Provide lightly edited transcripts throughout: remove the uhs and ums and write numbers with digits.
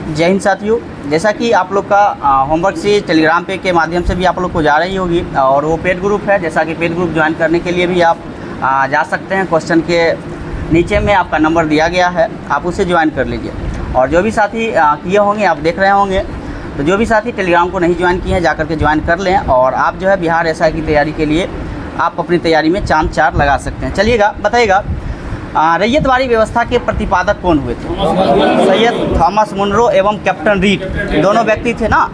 जय हिंद साथियों, जैसा कि आप लोग का होमवर्क से टेलीग्राम पे के माध्यम से भी आप लोग को जा रही होगी और वो पेड ग्रुप है। जैसा कि पेड ग्रुप ज्वाइन करने के लिए भी आप जा सकते हैं। क्वेश्चन के नीचे में आपका नंबर दिया गया है, आप उसे ज्वाइन कर लीजिए। और जो भी साथी किए होंगे, आप देख रहे होंगे, तो जो भी साथी टेलीग्राम को नहीं ज्वाइन किए हैं जाकर के ज्वाइन कर लें और आप जो है बिहार एसआई की तैयारी के लिए आप अपनी तैयारी में चाँद 4 लगा सकते हैं। चलिएगा, बताइएगा रैयतवाड़ी व्यवस्था के प्रतिपादक कौन हुए थे? सैयद थॉमस मुनरो एवं कैप्टन रीड, दोनों व्यक्ति थे ना,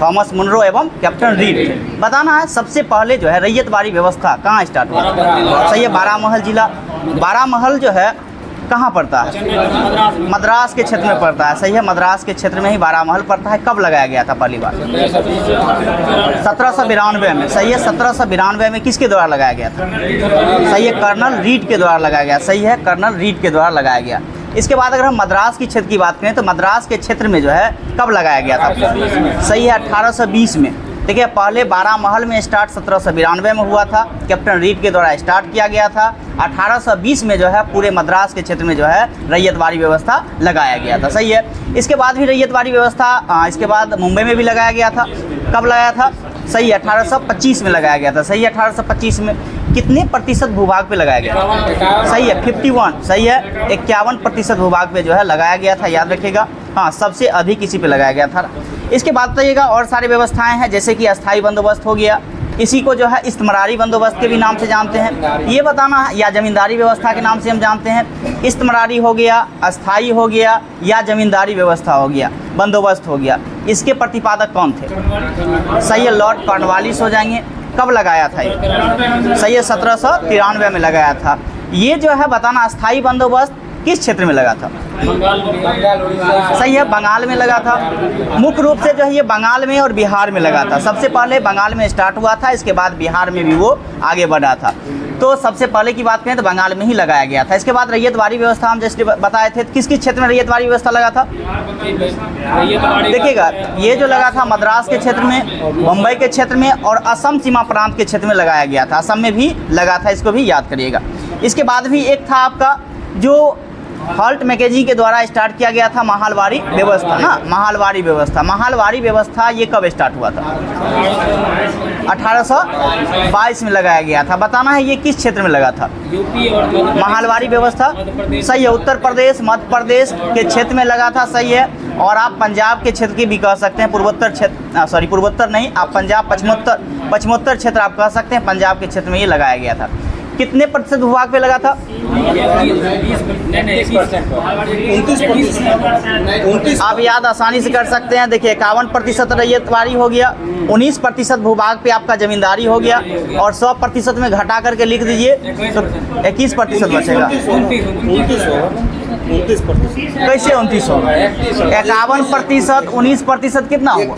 थॉमस मुनरो एवं कैप्टन रीड थे। बताना है सबसे पहले जो है रैयतवाड़ी व्यवस्था कहाँ स्टार्ट हुआ? सही है, बारामहल जिला। बारामहल जो है कहाँ पड़ता है? मद्रास के क्षेत्र में पड़ता है। सही है, मद्रास के क्षेत्र में ही बारामहल पड़ता है। कब लगाया गया था पहली बार? 1792 में। सही है, 1792 में किसके द्वारा लगाया गया था? सही है, कर्नल रीड के द्वारा लगाया गया। सही है, कर्नल रीड के द्वारा लगाया गया। इसके बाद अगर हम मद्रास की क्षेत्र की बात करें तो मद्रास के क्षेत्र में जो है कब लगाया गया था? सही है, 1820 में। देखिए, पहले बारामहल में स्टार्ट 1792 में हुआ था, कैप्टन रीड के द्वारा स्टार्ट किया गया था। 1820 में जो है पूरे मद्रास के क्षेत्र में जो है रैयतवाड़ी व्यवस्था लगाया गया था। सही है, इसके बाद भी रैयतवाड़ी व्यवस्था इसके बाद मुंबई में भी लगाया गया था। कब लगाया था? सही है, 1825 में लगाया गया था। सही है, 1825 में। कितने प्रतिशत भूभाग पे लगाया गया? सही है, 51। सही है, 51% भूभाग पे जो है लगाया गया था, याद रखिएगा। हाँ, सबसे अधिक इसी पे लगाया गया था। इसके बाद बताइएगा और सारी व्यवस्थाएं हैं, जैसे कि अस्थाई बंदोबस्त हो गया, इसी को जो है इस्तिमरारी बंदोबस्त के भी नाम से जानते हैं, ये बताना है, या जमींदारी व्यवस्था के नाम से हम जानते हैं। इस्तिमरारी हो गया, अस्थाई हो गया, या जमींदारी व्यवस्था हो गया, बंदोबस्त हो गया। इसके प्रतिपादक कौन थे? सही है, लॉर्ड कॉर्नवालिस हो जाएंगे। कब लगाया था ये? सही है, 1793 में लगाया था। ये जो है बताना, अस्थाई बंदोबस्त किस क्षेत्र में लगा था? सही है, बंगाल में लगा था। मुख्य रूप से जो है ये बंगाल में और बिहार में लगा था। सबसे पहले बंगाल में स्टार्ट हुआ था, इसके बाद बिहार में भी वो आगे बढ़ा था। तो सबसे पहले की बात करें तो बंगाल में ही लगाया गया था। इसके बाद रैयतवाड़ी व्यवस्था हम जैसे बताए थे, किस किस क्षेत्र में रैयतवाड़ी व्यवस्था लगा था? देखिएगा, ये जो लगा था मद्रास के क्षेत्र में, मुंबई के क्षेत्र में और असम सीमा प्रांत के क्षेत्र में लगाया गया था। असम में भी लगा था, इसको भी याद करिएगा। इसके बाद भी एक था आपका जो हॉल्ट मैकेजी के द्वारा स्टार्ट किया गया था, महालवाड़ी व्यवस्था ना, महालवाड़ी व्यवस्था। महालवाड़ी व्यवस्था ये कब स्टार्ट हुआ था? 1822 में लगाया गया था। बताना है ये किस क्षेत्र में लगा था? महालवाड़ी व्यवस्था। सही है, उत्तर प्रदेश, मध्य प्रदेश के क्षेत्र में लगा था। सही है, और आप पंजाब के क्षेत्र की भी कह सकते हैं, पूर्वोत्तर क्षेत्र, सॉरी पूर्वोत्तर नहीं, आप पंजाब पश्चिमोत्तर क्षेत्र आप कह सकते हैं। पंजाब के क्षेत्र में ये लगाया गया था। कितने प्रतिशत भूभाग पे लगा था? 29%। आप याद आसानी से कर सकते हैं। देखिए, 51% रैयतवाड़ी हो गया, 19% भूभाग पे आपका जमींदारी हो गया, और 100% में घटा करके लिख दीजिए तो 21% बचेगा। 29%। कैसे 29 होगा? 51%, 19% कितना होगा?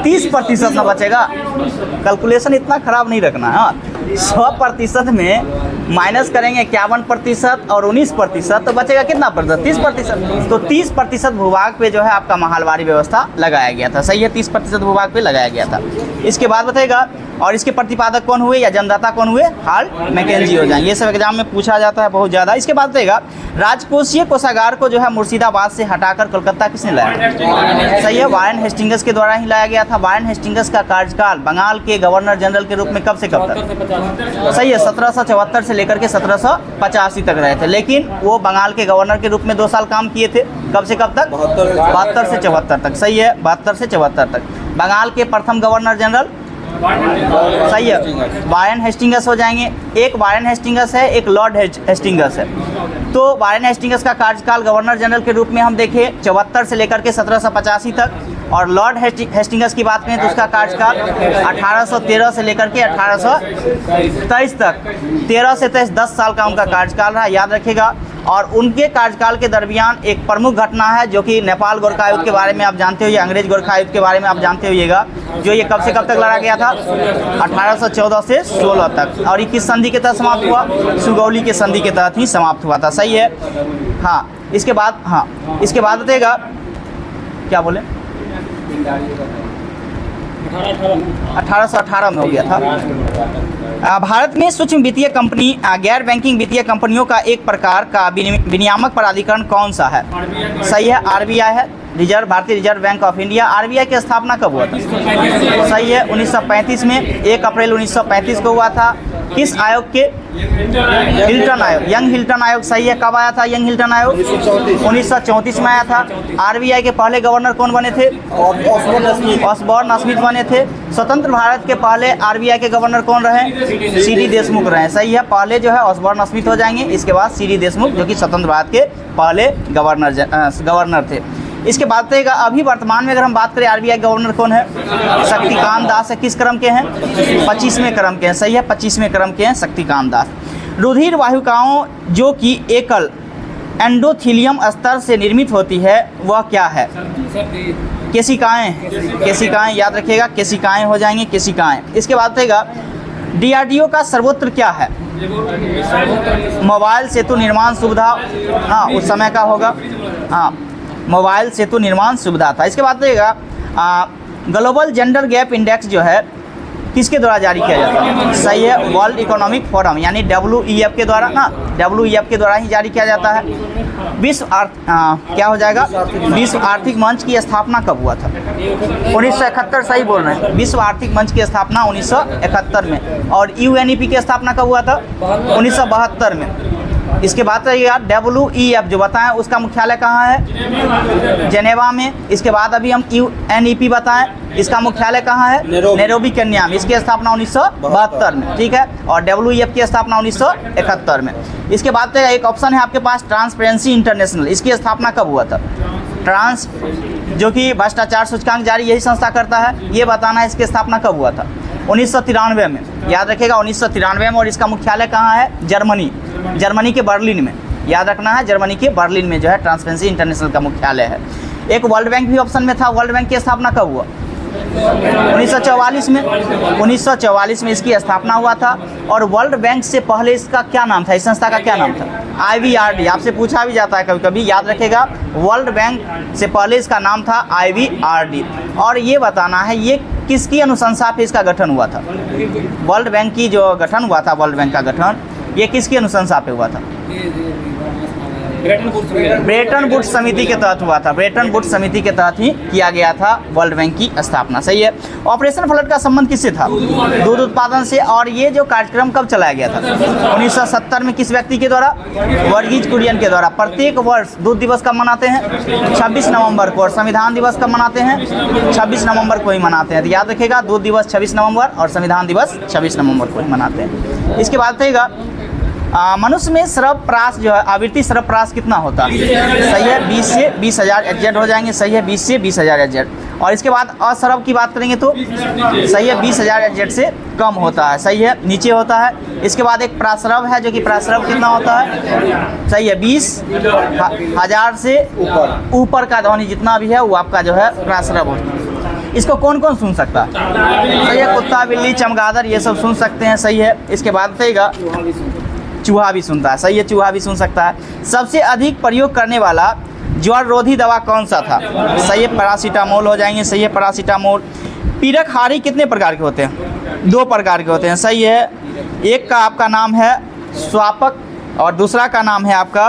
30% ना बचेगा। कैलकुलेशन इतना खराब नहीं रखना है। 100% में माइनस करेंगे 51% और 19%, तो बचेगा कितना प्रतिशत? 30%। तो 30% भूभाग पे जो है आपका महालवाड़ी व्यवस्था लगाया गया था। सही है, 30% भूभाग पे लगाया गया था। इसके बाद बताएगा और इसके प्रतिपादक कौन हुए या जन्मदाता कौन हुए? हॉल्ट मैकेजी हो जाएंगे। ये सब एग्जाम में पूछा जाता है बहुत ज़्यादा। इसके बाद बताएगा राजकोषीय कोषागार को जो है मुर्शिदाबाद से हटाकर कोलकाता किसने लाया? सही है, वारेन हेस्टिंग्स के द्वारा ही लाया गया था। वारेन हेस्टिंग्स का कार्यकाल बंगाल के गवर्नर जनरल के रूप में कब से कब तक? सही है, 1774 से लेकर के 1785 तक रहे थे, लेकिन वो बंगाल के गवर्नर के रूप में 2 साल काम किए थे। कब से कब तक? 72 से 74 तक। सही है, 72 से 74 तक। बंगाल के प्रथम गवर्नर जनरल, सही है, वारेन हेस्टिंग्स हो जाएंगे। एक वारेन हेस्टिंग्स है, एक लॉर्ड हेस्टिंग्स है। तो वारेन हेस्टिंग्स का कार्यकाल गवर्नर जनरल के रूप में हम देखें 74 से लेकर के 1785 तक, और लॉर्ड हेस्टिंग्स की बात करें तो उसका कार्यकाल 1813 से लेकर के 1823 तक, 13 से 23, 10 साल का उनका कार्यकाल रहा, याद रखिएगा। और उनके कार्यकाल के दरमियान एक प्रमुख घटना है जो कि नेपाल गोरखा आयुक्त के बारे में आप जानते होइए, अंग्रेज गोरखा आयुक्त के बारे में आप जानते होइएगा, जो ये कब से कब तक लड़ा गया था? 1814 से 16 तक। और ये किस संधि के तहत समाप्त हुआ? सुगौली के संधि के तहत ही समाप्त हुआ था। सही है, हाँ। इसके बाद बताइएगा, क्या बोले? 1818 में हो गया था। भारत में सूक्ष्म वित्तीय कंपनी गैर बैंकिंग वित्तीय कंपनियों का एक प्रकार का विनियामक प्राधिकरण कौन सा है? सही है, आरबीआई है, रिजर्व भारतीय reserve bank of India. RBI की स्थापना कब हुआ था? सही है, 1935 में, 1 अप्रैल 1935 को हुआ था। किस आयोग के? हिल्टन आयोग, यंग हिल्टन आयोग। सही है, कब आया था यंग हिल्टन आयोग? 1934 में आया था। आरबीआई के पहले गवर्नर कौन बने थे? ऑसबॉर्न स्मिथ बने थे। स्वतंत्र भारत के पहले आरबीआई के गवर्नर कौन रहे? सीडी देशमुख रहे। सही है, पहले जो है ऑसबॉर्न स्मिथ हो जाएंगे, इसके बाद सीडी देशमुख जो कि स्वतंत्र भारत के पहले गवर्नर थे। इसके बाद रहेगा अभी वर्तमान में अगर हम बात करें आरबीआई गवर्नर कौन है? शक्तिकांत दास है। किस क्रम के हैं? 25वें क्रम के हैं। सही है, 25वें क्रम के हैं शक्तिकांत दास। रुधिर वाहिकाओं जो कि एकल एंडोथीलियम स्तर से निर्मित होती है वह क्या है? केशिकाएं। केशिकाएं याद रखिएगा, केशिकाएं हो जाएंगे, केशिकाएं। इसके बाद रहेगा डीआरडीओ का सर्वोत्तर क्या है? मोबाइल सेतु निर्माण सुविधा, हाँ उस समय का होगा, हाँ मोबाइल सेतु निर्माण सुविधा था। इसके बाद रहेगा ग्लोबल जेंडर गैप इंडेक्स जो है किसके द्वारा जारी किया जाता है? सही है, वर्ल्ड इकोनॉमिक फोरम यानी WEF के द्वारा ना, WEF के द्वारा ही जारी किया जाता है। क्या हो जाएगा? विश्व आर्थिक मंच की स्थापना कब हुआ था? 1971। सही बोल रहे हैं, विश्व आर्थिक मंच की स्थापना 1971 में। और UNEP की स्थापना कब हुआ था? 1972 में। इसके बाद रहिएगा WEF जो बताएं उसका मुख्यालय कहाँ है? जेनेवा में। इसके बाद अभी हम UNEP बताएं, इसका मुख्यालय कहाँ है? नैरोबी केन्या में। इसकी स्थापना 1972 में, ठीक है। और WEF की स्थापना 1971 में। इसके बाद एक ऑप्शन है आपके पास ट्रांसपेरेंसी इंटरनेशनल, इसकी स्थापना कब हुआ था? जो कि भ्रष्टाचार सूचकांक जारी यही संस्था करता है, ये बताना है इसकी स्थापना कब हुआ था? 1993 में। याद रखिएगा 1993 में। और इसका मुख्यालय कहाँ है? जर्मनी के बर्लिन में। याद रखना है, जर्मनी के बर्लिन में जो है ट्रांसपेरेंसी इंटरनेशनल का मुख्यालय है। एक वर्ल्ड बैंक भी ऑप्शन में था। वर्ल्ड बैंक की स्थापना कब हुआ? 1944 में। 1944 में इसकी स्थापना हुआ था। और वर्ल्ड बैंक से पहले इसका क्या नाम था? इस संस्था का क्या नाम था? IVRD। आपसे पूछा भी जाता है कभी कभी, याद रखेगा। वर्ल्ड बैंक से पहले इसका नाम था IVRD। और ये बताना है ये किसकी अनुशंसा पे इसका गठन हुआ था? वर्ल्ड बैंक की जो गठन हुआ था, वर्ल्ड बैंक का गठन, ये किसकी अनुशंसा पे हुआ था? ब्रेटन वुड्स समिति के तहत हुआ था। ब्रेटन वुड्स समिति के तहत ही किया गया था वर्ल्ड बैंक की स्थापना। सही है। ऑपरेशन फ्लड का संबंध किससे था? दूध उत्पादन से। और ये जो कार्यक्रम कब चलाया गया था? 1970 में। किस व्यक्ति के द्वारा? वर्गीज कुरियन के द्वारा। प्रत्येक वर्ष दूध दिवस कब मनाते हैं? 26 नवंबर को। और संविधान दिवस कब मनाते हैं? 26 नवंबर को ही मनाते हैं। तो याद रखिएगा, दूध दिवस 26 नवंबर और संविधान दिवस 26 नवंबर को ही मनाते हैं। इसके बाद रहेगा मनुष्य में श्रवप्राश जो है, आवृत्ति श्रवप्राश कितना होता है? सही है, 20 से 20,000 HZ हो जाएंगे। सही है, 20 से 20,000 HZ। और इसके बाद अश्रव की बात करेंगे तो सही है, 20,000 HZ से कम होता है। सही है, नीचे होता है। इसके बाद एक प्राश्रव है जो कि प्राश्रव कितना होता है? सही है, 20,000 से ऊपर का ध्वनि जितना भी है वो आपका जो है प्राश्रव होता है। इसको कौन कौन सुन सकता है? सही है, कुत्ता, बिल्ली, चमगादड़ ये सब सुन सकते हैं। सही है। इसके बाद रहेगा चूहा भी सुनता है। सही है, चूहा भी सुन सकता है। सबसे अधिक प्रयोग करने वाला ज्वर रोधी दवा कौन सा था? सही है, पैरासीटामोल हो जाएंगे। सही है, पैरासीटामोल। पीरक हारी कितने प्रकार के होते हैं? 2 प्रकार के होते हैं। सही है, एक का आपका नाम है स्वापक और दूसरा का नाम है आपका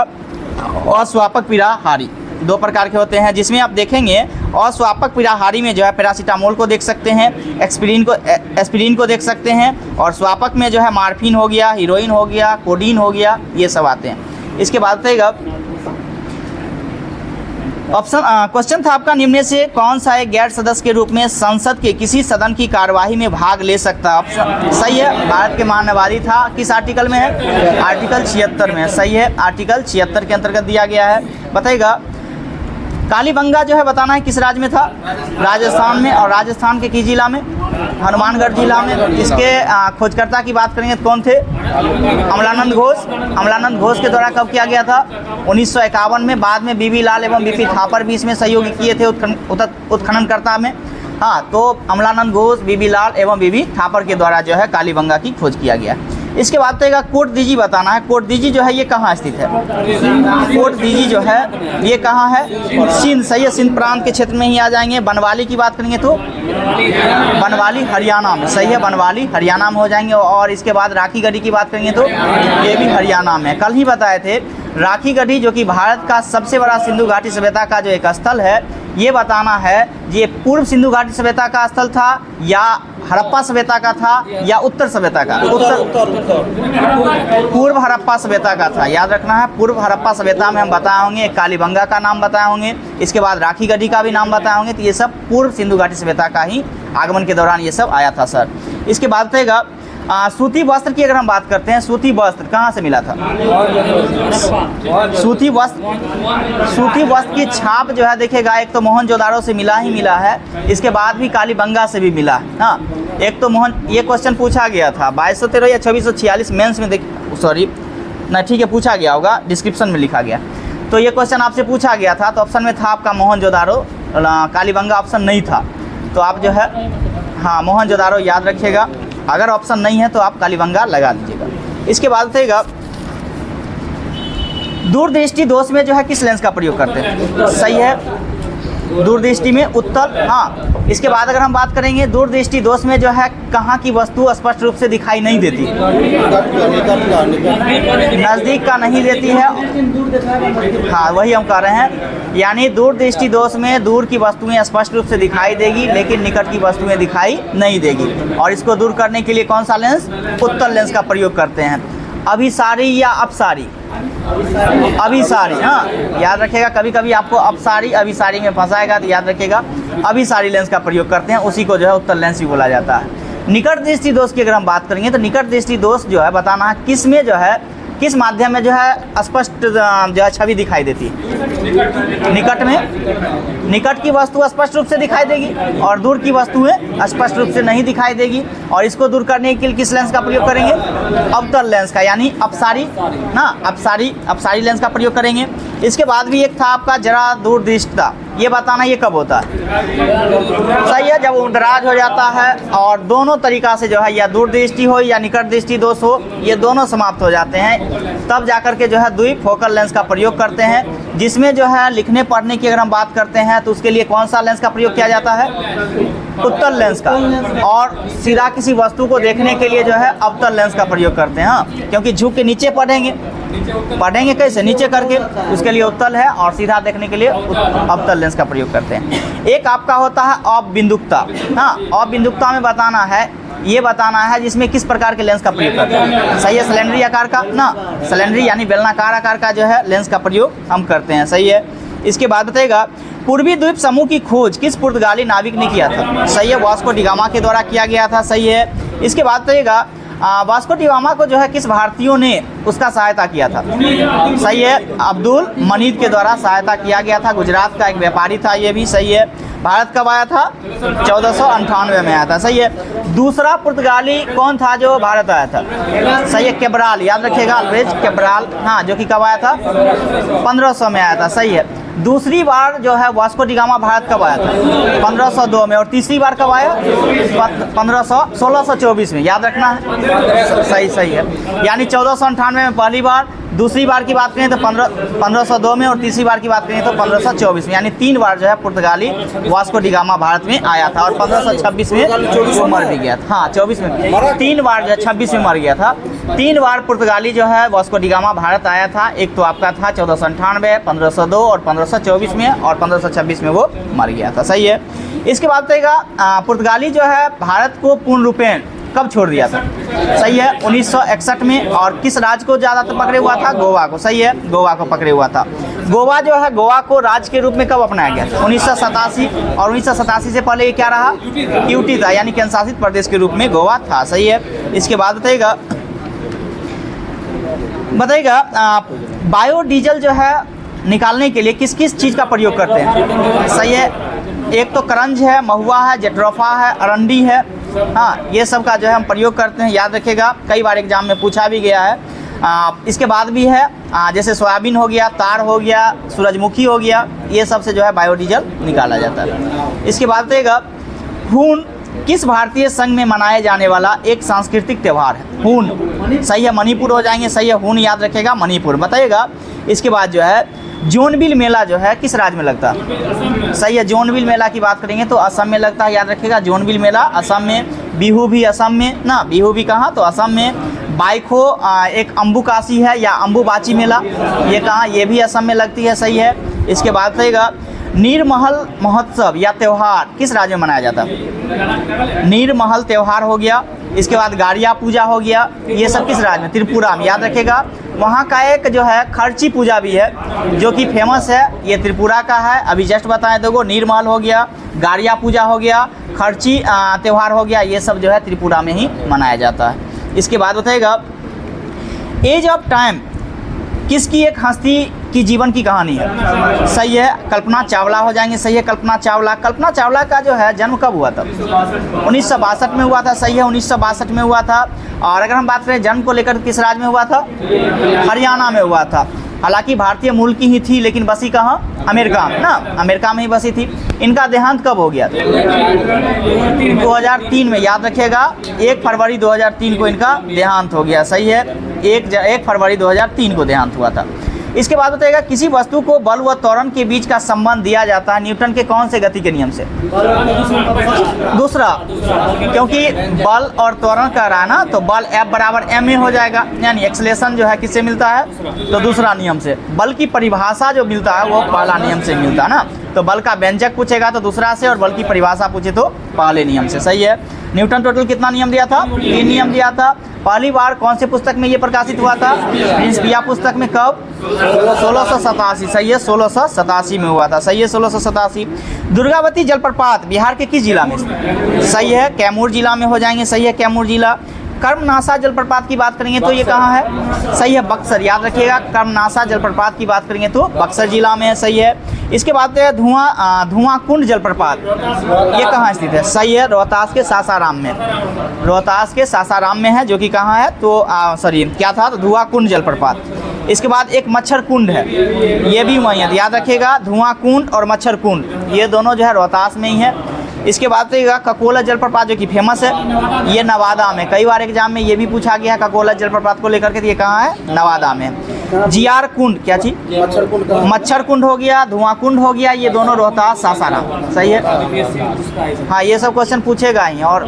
अस्वापक पीड़ाहारी। 2 प्रकार के होते हैं, जिसमें आप देखेंगे अस्वापक पीड़ाहारी में जो है पैरासीटामोल को देख सकते हैं, एस्पिरिन को देख सकते हैं। और स्वापक में जो है मार्फिन हो गया, हीरोइन हो गया, कोडीन हो गया, ये सब आते हैं। इसके बाद रहेगा क्वेश्चन था आपका, निम्न से कौन सा एक गैर सदस्य के रूप में संसद के किसी सदन की कार्यवाही में भाग ले सकता है? ऑप्शन सही है, भारत के मानवाधिकार था। किस आर्टिकल में है? आर्टिकल 76 में। सही है, आर्टिकल 76 के अंतर्गत दिया गया है। बताइएगा कालीबंगा जो है बताना है किस राज्य में था? राजस्थान में। और राजस्थान के किस जिला में? हनुमानगढ़ जिला में। इसके खोजकर्ता की बात करेंगे तो कौन थे? अमलानंद घोष। अमलानंद घोष के द्वारा कब किया गया था? 1951 में। बाद में बीबी लाल एवं बीपी थापर भी इसमें सहयोग किए थे उत्खननकर्ता में। हाँ, तो अमलानंद घोष, बीबी लाल एवं बीबी थापर के द्वारा जो है कालीबंगा की खोज किया गया। इसके बाद तो कोट दीजी बताना है। कोट दीजी जो है ये कहाँ स्थित है? कोट दीजी जो है ये कहाँ है? सिंध, सही है, सिंध प्रांत के क्षेत्र में ही आ जाएंगे। बनवाली की बात करेंगे तो बनवाली हरियाणा में, सही है, बनवाली हरियाणा में हो जाएंगे। और इसके बाद राखी गढ़ी की बात करेंगे तो ये भी हरियाणा में। कल ही बताए थे राखी गढ़ी जो कि भारत का सबसे बड़ा सिंधु घाटी सभ्यता का जो एक स्थल है, ये बताना है ये पूर्व सिंधु घाटी सभ्यता का स्थल था या हड़प्पा सभ्यता का था या उत्तर सभ्यता का? पूर्व हड़प्पा सभ्यता का था, याद रखना है। पूर्व हड़प्पा सभ्यता में हम बताए होंगे, कालीबंगा का नाम बताए होंगे, इसके बाद राखी गढ़ी का भी नाम बताए होंगे। तो ये सब पूर्व सिंधु घाटी सभ्यता का ही आगमन के दौरान ये सब आया था सर। इसके बाद रहेगा सूती वस्त्र की। अगर हम बात करते हैं सूती वस्त्र कहाँ से मिला था? सूती वस्त्र की छाप जो है देखिएगा, एक तो मोहनजोदारो से मिला ही मिला है, इसके बाद भी कालीबंगा से भी मिला है। हाँ, एक तो ये क्वेश्चन पूछा गया था 2213 या 2646 मेंस में, सॉरी ना, ठीक है, पूछा गया होगा, डिस्क्रिप्शन में लिखा गया। तो ये क्वेश्चन आपसे पूछा गया था, तो ऑप्शन में था आपका मोहनजोदारो, कालीबंगा ऑप्शन नहीं था। तो आप जो है हाँ मोहनजोदारो याद रखिएगा। अगर ऑप्शन नहीं है तो आप कालीबंगा लगा दीजिएगा। इसके बाद रहेगा दूरदृष्टि दोष में जो है किस लेंस का प्रयोग करते हैं? सही है, दूरदृष्टि में उत्तल। हाँ, इसके बाद अगर हम बात करेंगे दूरदृष्टि दोष में जो है कहाँ की वस्तु स्पष्ट रूप से दिखाई नहीं देती? नज़दीक का नहीं देती है। हाँ, वही हम कह रहे हैं, यानी दूरदृष्टि दोष में दूर की वस्तुएं स्पष्ट रूप से दिखाई देगी लेकिन निकट की वस्तुएं दिखाई नहीं देगी। और इसको दूर करने के लिए कौन सा लेंस? उत्तल लेंस का प्रयोग करते हैं। अभिसारी या अपसारी? अभिसारी। हाँ, याद रखिएगा, कभी कभी आपको अपसारी अभिसारी में फंसाएगा, तो याद रखिएगा अभिसारी लेंस का प्रयोग करते हैं, उसी को जो है उत्तल लेंस भी बोला जाता है। निकट दृष्टि दोष की अगर हम बात करेंगे तो निकट दृष्टि दोष जो है बताना है किस में जो है, किस माध्यम में जो है स्पष्ट जो है छवि दिखाई देती है? निकट में निकट की वस्तु स्पष्ट रूप से दिखाई देगी और दूर की वस्तुएं स्पष्ट रूप से नहीं दिखाई देगी। और इसको दूर करने के लिए किस लेंस का प्रयोग करेंगे? अवतल लेंस का, यानी अपसारी ना, अपसारी लेंस का प्रयोग करेंगे। इसके बाद भी एक था आपका जरा दूरदृष्टता, ये बताना ये कब होता है? सही है, जब उंडराज हो जाता है और दोनों तरीका से जो है या दूरदृष्टि हो या निकट दृष्टि दोष हो, ये दोनों समाप्त हो जाते हैं, तब जाकर के जो है द्विफोकल लेंस का प्रयोग करते हैं। जिसमें जो है लिखने पढ़ने की अगर हम बात करते हैं तो उसके लिए कौन सा लेंस का प्रयोग किया जाता है? उत्तल लेंस का। और सीधा किसी वस्तु को देखने के लिए जो है अवतल लेंस का प्रयोग करते हैं। हाँ, क्योंकि झुक के नीचे पढ़ेंगे कैसे? नीचे करके, उसके लिए उत्तल है, और सीधा देखने के लिए अवतल लेंस का प्रयोग करते हैं। एक आपका होता है अबिंदुकता। हाँ, अबिंदुकता में बताना है, ये बताना है जिसमें किस प्रकार के लेंस का प्रयोग करते हैं? सही है, सिलेंडरी आकार का ना, सिलेंडरी यानी बेलनाकार आकार का जो है लेंस का प्रयोग हम करते हैं। सही है। इसके बाद बताएगा पूर्वी द्वीप समूह की खोज किस पुर्तगाली नाविक ने किया था? सही है, वास्को डी गामा के द्वारा किया गया था। सही है। इसके बाद बताइएगा वास्को डी गामा को जो है किस भारतीयों ने उसका सहायता किया था? सही है, अब्दुल मनीद के द्वारा सहायता किया गया था। गुजरात का एक व्यापारी था, ये भी सही है। भारत कब आया था? 1498 में आया था। सही है। दूसरा पुर्तगाली कौन था जो भारत आया था? सही है, कैब्राल, याद रखिएगा, अल्वेज कैब्राल। हाँ, जो कि कब आया था? 1500 में आया था। सही है। दूसरी बार जो है वास्को डी गामा भारत कब आया था? 1502 में। और तीसरी बार कब आया? 1624 में, याद रखना है। सही है, यानी 1498 में पहली बार, दूसरी बार की बात करें तो 1502 में, और तीसरी बार की बात करें तो 1524 में, यानी 3 बार जो है पुर्तगाली वास्को डी गामा भारत में आया था। और 1526 में वो मर भी गया था। हाँ, 24 में 3 बार जो है, 26 में मर गया था। 3 बार पुर्तगाली जो है वास्को डी गामा भारत आया था। एक तो आपका था 1498, 1502 और 1524 में, और 1526 में वो मर गया था। सही है। इसके बाद बताइएगा पुर्तगाली जो है भारत को पूर्ण रूपेण कब छोड़ दिया था? सही है, 1961 में। और किस राज्य को ज़्यादातर पकड़े हुआ था? गोवा को। सही है, गोवा को पकड़े हुआ था। गोवा जो है, गोवा को राज्य के रूप में कब अपनाया गया था? 1987। और 1987 से पहले ये क्या रहा? यूटी था, यानी केंद्र शासित प्रदेश के रूप में गोवा था। सही है। इसके बाद बताइएगा बायोडीजल जो है निकालने के लिए किस किस चीज़ का प्रयोग करते हैं? सही है, एक तो करंज है, महुआ है, जेट्रोफा है, अरंडी है। हाँ, ये सब का जो है हम प्रयोग करते हैं, याद रखिएगा, कई बार एग्जाम में पूछा भी गया है। इसके बाद भी है जैसे सोयाबीन हो गया, तार हो गया, सूरजमुखी हो गया, ये सब से जो है बायोडीजल निकाला जाता है। इसके बाद बताइएगा किस भारतीय संघ में मनाया जाने वाला एक सांस्कृतिक त्यौहार है? हून, सही है, मणिपुर हो जाएंगे, सही है, हून याद रखेगा, मणिपुर बताइएगा। इसके बाद जो है जोनबिल मेला जो है किस राज्य में लगता है? सही है, जोनबिल मेला की बात करेंगे तो असम में लगता है, याद रखेगा, जोनबिल मेला असम में। बिहू भी असम में ना, बिहू भी कहाँ? तो असम में। बाइखो एक अम्बुकासी है या अम्बुबाची मेला, ये कहाँ? ये भी असम में लगती है, सही है। इसके बाद रहेगा नीरमहल महोत्सव या त्यौहार किस राज्य में मनाया जाता है? नीरमहल त्यौहार हो गया। इसके बाद गाड़िया पूजा हो गया, ये सब किस राज्य में? त्रिपुरा में, याद रखेगा। वहाँ का एक जो है खर्ची पूजा भी है जो कि फेमस है, ये त्रिपुरा का है। अभी जस्ट बताएं देखो, नीरमहल हो गया, गाड़िया पूजा हो गया, खर्ची त्यौहार हो गया, ये सब जो है त्रिपुरा में ही मनाया जाता है। इसके बाद बताएगा एज ऑफ टाइम किसकी एक हस्ती की जीवन की कहानी है? सही है, कल्पना चावला हो जाएंगे, सही है, कल्पना चावला। कल्पना चावला का जो है जन्म कब हुआ था? 1962 में हुआ था, सही है, 1962 में हुआ था। और अगर हम बात करें जन्म को लेकर किस राज्य में हुआ था? हरियाणा में हुआ था। हालांकि भारतीय मूल की ही थी लेकिन बसी कहाँ? अमेरिका में ना, अमेरिका में ही बसी थी। इनका देहांत कब हो गया? 2003 में, याद रखिएगा, 1 फरवरी 2003 को इनका देहांत हो गया, सही है, 1 फरवरी 2003 को देहांत हुआ था। इसके बाद बताएगा किसी वस्तु को बल व त्वरण के बीच का संबंध दिया जाता है न्यूटन के कौन से गति के नियम से? दूसरा, क्योंकि बल और त्वरण का रहा ना, तो बल F बराबर ma हो जाएगा, यानी एक्सेलेरेशन जो है किससे मिलता है? तो दूसरा नियम से। बल की परिभाषा जो मिलता है वो पहला नियम से मिलता है ना, तो बल का व्यंजक पूछेगा तो दूसरा से, और बल की परिभाषा पूछे तो पहले नियम से, सही है। न्यूटन टोटल कितना नियम दिया था? 3 नियम दिया था। पहली बार कौन से पुस्तक में ये प्रकाशित हुआ था? प्रिंसिपिया पुस्तक में, कब? 1687, सही है, 1687 में हुआ था, सही है, 1687। दुर्गावती जलप्रपात बिहार के किस जिला में? सही है, कैमूर जिला में हो जाएंगे, सही है, कैमूर जिला। कर्मनासा जलप्रपात की बात करेंगे तो ये कहाँ है? सही है, बक्सर, याद रखिएगा, कर्मनासा जलप्रपात की बात करेंगे तो बक्सर जिला में है, सही है। इसके बाद धुआं कुंड जलप्रपात, ये कहाँ स्थित है? सही है, रोहतास के सासाराम में, रोहतास के सासाराम में है, जो कि कहाँ है? तो सॉरी क्या था? तो धुआं कुंड जलप्रपात। इसके बाद एक मच्छर कुंड है, ये भी वहीं है, याद रखिएगा, धुआं कुंड और मच्छर कुंड ये दोनों जो है रोहतास में ही है। इसके बाद रहेगा ककोला जलप्रपात जो कि फेमस है, ये नवादा में, कई बार एग्जाम में ये भी पूछा गया है ककोला जलप्रपात को लेकर के, ये कहाँ है? नवादा में। जियार कुंड, क्या चीज? मच्छर कुंड हो गया, धुआं कुंड हो गया, ये दोनों रोहतास सासाराम, सही है। हाँ, ये सब क्वेश्चन पूछेगा ही। और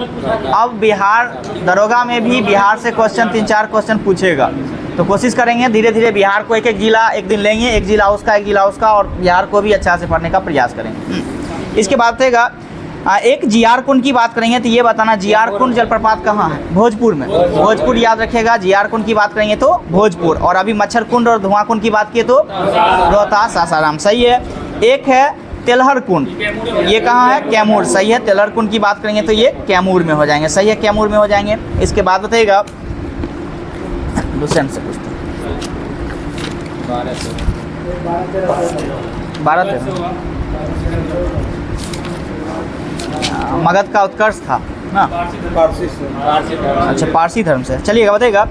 अब बिहार दरोगा में भी बिहार से क्वेश्चन 3-4 क्वेश्चन पूछेगा, तो कोशिश करेंगे धीरे धीरे बिहार को एक जिला एक दिन लेंगे, एक जिला उसका, एक जिला उसका, और बिहार को भी अच्छा से पढ़ने का प्रयास करेंगे। इसके बाद रहेगा एक जियार कुंड की बात करेंगे तो ये बताना जियार कुंड जलप्रपात कहाँ है? भोजपुर में, भोजपुर, याद रखेगा। जियार कुंड की बात करेंगे तो भोजपुर, और अभी मच्छर कुंड और धुआं कुंड की बात किए तो रोहतास सासाराम, सही है। एक है तेलहर कुंड, ये कहाँ है? कैमूर, सही है, तेलहर कुंड की बात करेंगे तो ये कैमूर में हो जाएंगे, सही है, कैमूर में हो जाएंगे। इसके बाद बताइएगा लुसेंट से पूछते मगध का उत्कर्ष था ना, अच्छा, पारसी धर्म से। चलिएगा बताइएगा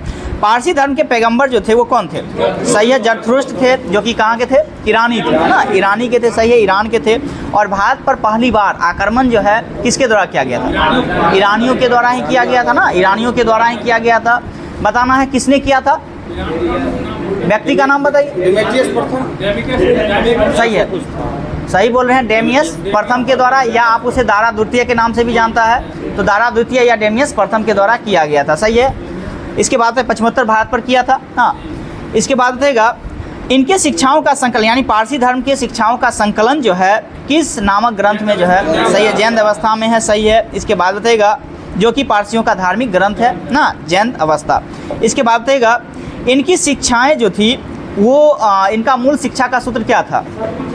पारसी धर्म के पैगंबर जो थे वो कौन थे? सही है, जरथुस्त्र थे, जो कि कहाँ के थे? ईरानी थे ना, ईरानी के थे, सही है, ईरान के थे। और भारत पर पहली बार आक्रमण जो है किसके द्वारा किया गया था? ईरानियों के द्वारा ही किया गया था ना, ईरानियों के द्वारा ही किया गया था। बताना है किसने किया था, व्यक्ति का नाम बताइए। सही है, सही बोल रहे हैं, डेमियस प्रथम के द्वारा, या आप उसे दारा द्वितीय के नाम से भी जानता है, तो दारा द्वितीय या डेमियस प्रथम के द्वारा किया गया था, सही है। इसके बाद में पश्चिमोत्तर भारत पर किया था। हाँ, इसके बाद बताइएगा इनके शिक्षाओं का संकलन, यानी पारसी धर्म के शिक्षाओं का संकलन जो है किस नामक ग्रंथ में जो है? सही है, जैन अवस्था में है, सही है। इसके बाद बताइएगा जो कि पारसियों का धार्मिक ग्रंथ है ना, जैन अवस्था। इसके बाद बताइएगा इनकी शिक्षाएं जो थी वो इनका मूल शिक्षा का सूत्र क्या था?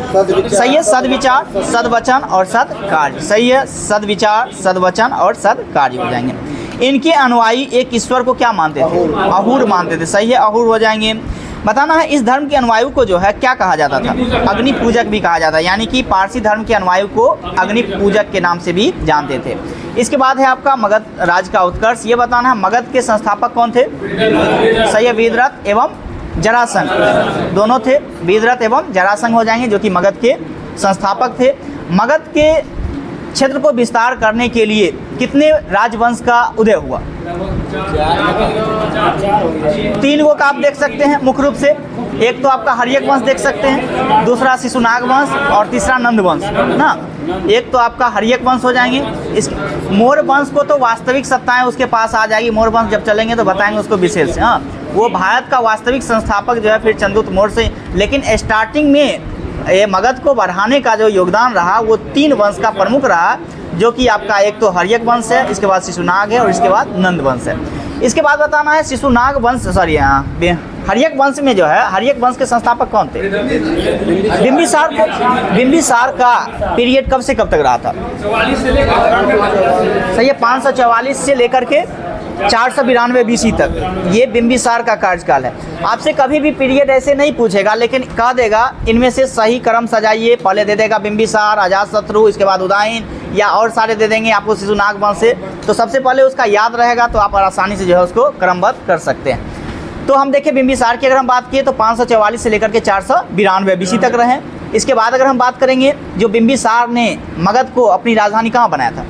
सही है, सद्विचार, सद्वचन और सद्कार्य, सही है, सद्विचार, सद्वचन और सद्कार्य हो जाएंगे। इनके अनुयायी एक ईश्वर को क्या मानते थे? अहूर मानते थे, सही है, अहूर हो जाएंगे। बताना है इस धर्म के अनुयायी को जो है क्या कहा जाता था? अग्नि पूजक भी कहा जाता है, यानी कि पारसी धर्म के अनुयायी को अग्नि पूजक के नाम से भी जानते थे। इसके बाद है आपका मगध राज्य का उत्कर्ष। ये बताना है मगध के संस्थापक कौन थे? सही है, वेदरथ एवं जरासंध दोनों थे, वेदरथ एवं जरासंध हो जाएंगे, जो कि मगध के संस्थापक थे। मगध के क्षेत्र को विस्तार करने के लिए कितने राजवंश का उदय हुआ? 3 गो का आप देख सकते हैं मुख्य रूप से। एक तो आपका हर्यक वंश देख सकते हैं, दूसरा शिशुनाग वंश और तीसरा नंद वंश ना। एक तो आपका हर्यक वंश हो जाएंगे। इस मौर्य वंश को तो वास्तविक सत्ताएं उसके पास आ जाएगी, मौर्य वंश जब चलेंगे तो बताएंगे उसको विशेष से। हाँ, वो भारत का वास्तविक संस्थापक जो है फिर चंद्रगुप्त मौर्य से। लेकिन स्टार्टिंग में ये मगध को बढ़ाने का जो योगदान रहा वो 3 वंश का प्रमुख रहा, जो कि आपका एक तो हर्यक वंश है, इसके बाद शिशुनाग है और इसके बाद नंद वंश है। इसके बाद बताना है शिशुनाग वंश हर्यक वंश में जो है, हर्यक वंश के संस्थापक कौन थे? बिंबिसार थे। बिंबिसार का पीरियड कब से कब तक रहा था? सही है, 544 से लेकर के 492 BC तक ये बिंबिसार का कार्यकाल है। आपसे कभी भी पीरियड ऐसे नहीं पूछेगा, लेकिन कह देगा इनमें से सही क्रम सजाइए। पहले दे देगा बिंबिसार, अजातशत्रु, इसके बाद उदयन, या और सारे दे देंगे आपको शिशुनाग वंश से। तो सबसे पहले उसका याद रहेगा तो आप आसानी से जो है उसको क्रमबद्ध कर सकते हैं। तो हम देखें बिंबिसार की अगर हम बात किए तो 544 से लेकर के 492 BC तक रहे। इसके बाद अगर हम बात करेंगे, जो बिंबिसार ने मगध को अपनी राजधानी कहाँ बनाया था?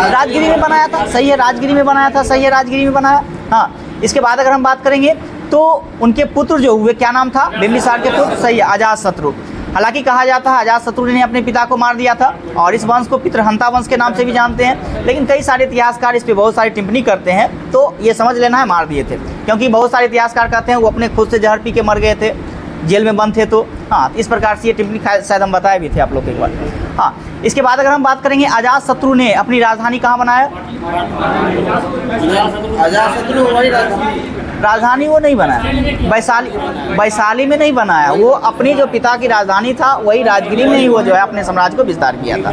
राजगिरी में बनाया था। सही है, राजगिरी में बनाया था। सही है, राजगिरी में बनाया। हाँ, इसके बाद अगर हम बात करेंगे तो उनके पुत्र जो हुए, क्या नाम था बिंबिसार के पुत्र? सही है, अजातशत्रु। हालांकि कहा जाता है अजातशत्रु ने अपने पिता को मार दिया था और इस वंश को पितृहंता वंश के नाम से भी जानते हैं, लेकिन कई सारे इतिहासकार इस पे बहुत सारी टिप्पणी करते हैं। तो ये समझ लेना है मार दिए थे, क्योंकि बहुत सारे इतिहासकार कहते हैं वो अपने खुद से जहर पी के मर गए थे, जेल में बंद थे। तो हाँ, इस प्रकार से ये टिप्पणी शायद हम बताए भी थे आप लोग को एक बार। हाँ, इसके बाद अगर हम बात करेंगे, अजातशत्रु ने अपनी राजधानी कहाँ बनाया? अजातशत्रु वही राजधानी वो नहीं बनाया, वैशाली में नहीं बनाया। वो अपनी जो पिता की राजधानी था वही राजगिरी में ही वो जो है अपने साम्राज्य को विस्तार किया था।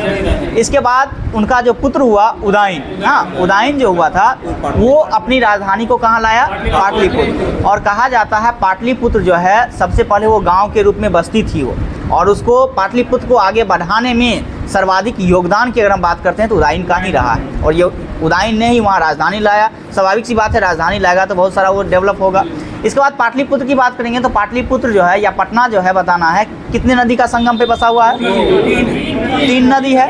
इसके बाद उनका जो पुत्र हुआ उदयन, हाँ, उदयन जो हुआ था वो अपनी राजधानी को कहाँ लाया? पाटलिपुत्र। और कहा जाता है पाटलिपुत्र जो है सबसे पहले वो गांव के रूप में बस्ती थी वो, और उसको पाटलिपुत्र को आगे बढ़ाने में सर्वाधिक योगदान की अगर हम बात करते हैं तो उदयन का ही रहा है। और ये उदयन ने ही वहाँ राजधानी लाया। स्वाभाविक सी बात है, राजधानी लाएगा तो बहुत सारा वो डेवलप होगा। इसके बाद पाटलिपुत्र की बात करेंगे तो पाटलिपुत्र जो है या पटना जो है बताना है कितने नदी का संगम पे बसा हुआ है? 3 नदी है।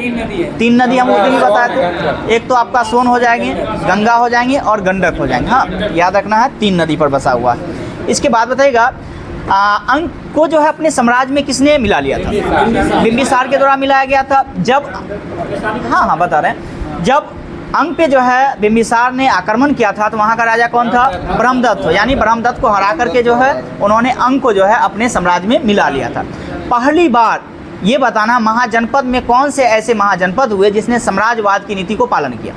3 नदी हम उस दिन ही बताए थे। एक तो आपका सोन हो जाएंगे, गंगा हो जाएंगे और गंडक हो जाएंगे। हाँ, याद रखना है 3 नदी पर बसा हुआ है। इसके बाद बताइएगा अंक को जो है अपने साम्राज्य में किसने मिला लिया था? बिंबिसार के द्वारा मिलाया गया था। जब हाँ बता रहे हैं, जब अंक पे जो है बिंबिसार ने आक्रमण किया था तो वहाँ का राजा कौन था? ब्रह्मदत्त। यानी ब्रह्मदत्त को हरा करके जो है उन्होंने अंक को जो है अपने साम्राज्य में मिला लिया था। पहली बार ये बताना महाजनपद में कौन से ऐसे महाजनपद हुए जिसने साम्राज्यवाद की नीति को पालन किया?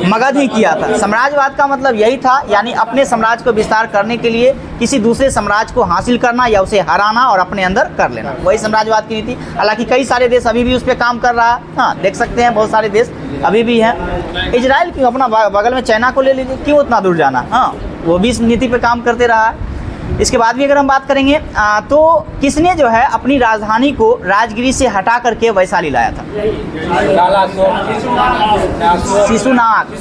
मगध ही किया था। साम्राज्यवाद का मतलब यही था, यानी अपने साम्राज्य को विस्तार करने के लिए किसी दूसरे साम्राज्य को हासिल करना या उसे हराना और अपने अंदर कर लेना, वही साम्राज्यवाद की नीति। हालांकि कई सारे देश अभी भी उस पर काम कर रहा है। हाँ, देख सकते हैं बहुत सारे देश अभी भी हैं। इजराइल क्यों, अपना बगल में चाइना को ले लीजिए, क्यों उतना दूर जाना? हाँ, वो भी इस नीति पर काम करते रहा है। इसके बाद भी अगर हम बात करेंगे तो किसने जो है अपनी राजधानी को राजगिरी से हटा करके वैशाली लाया था? शिशुनाग।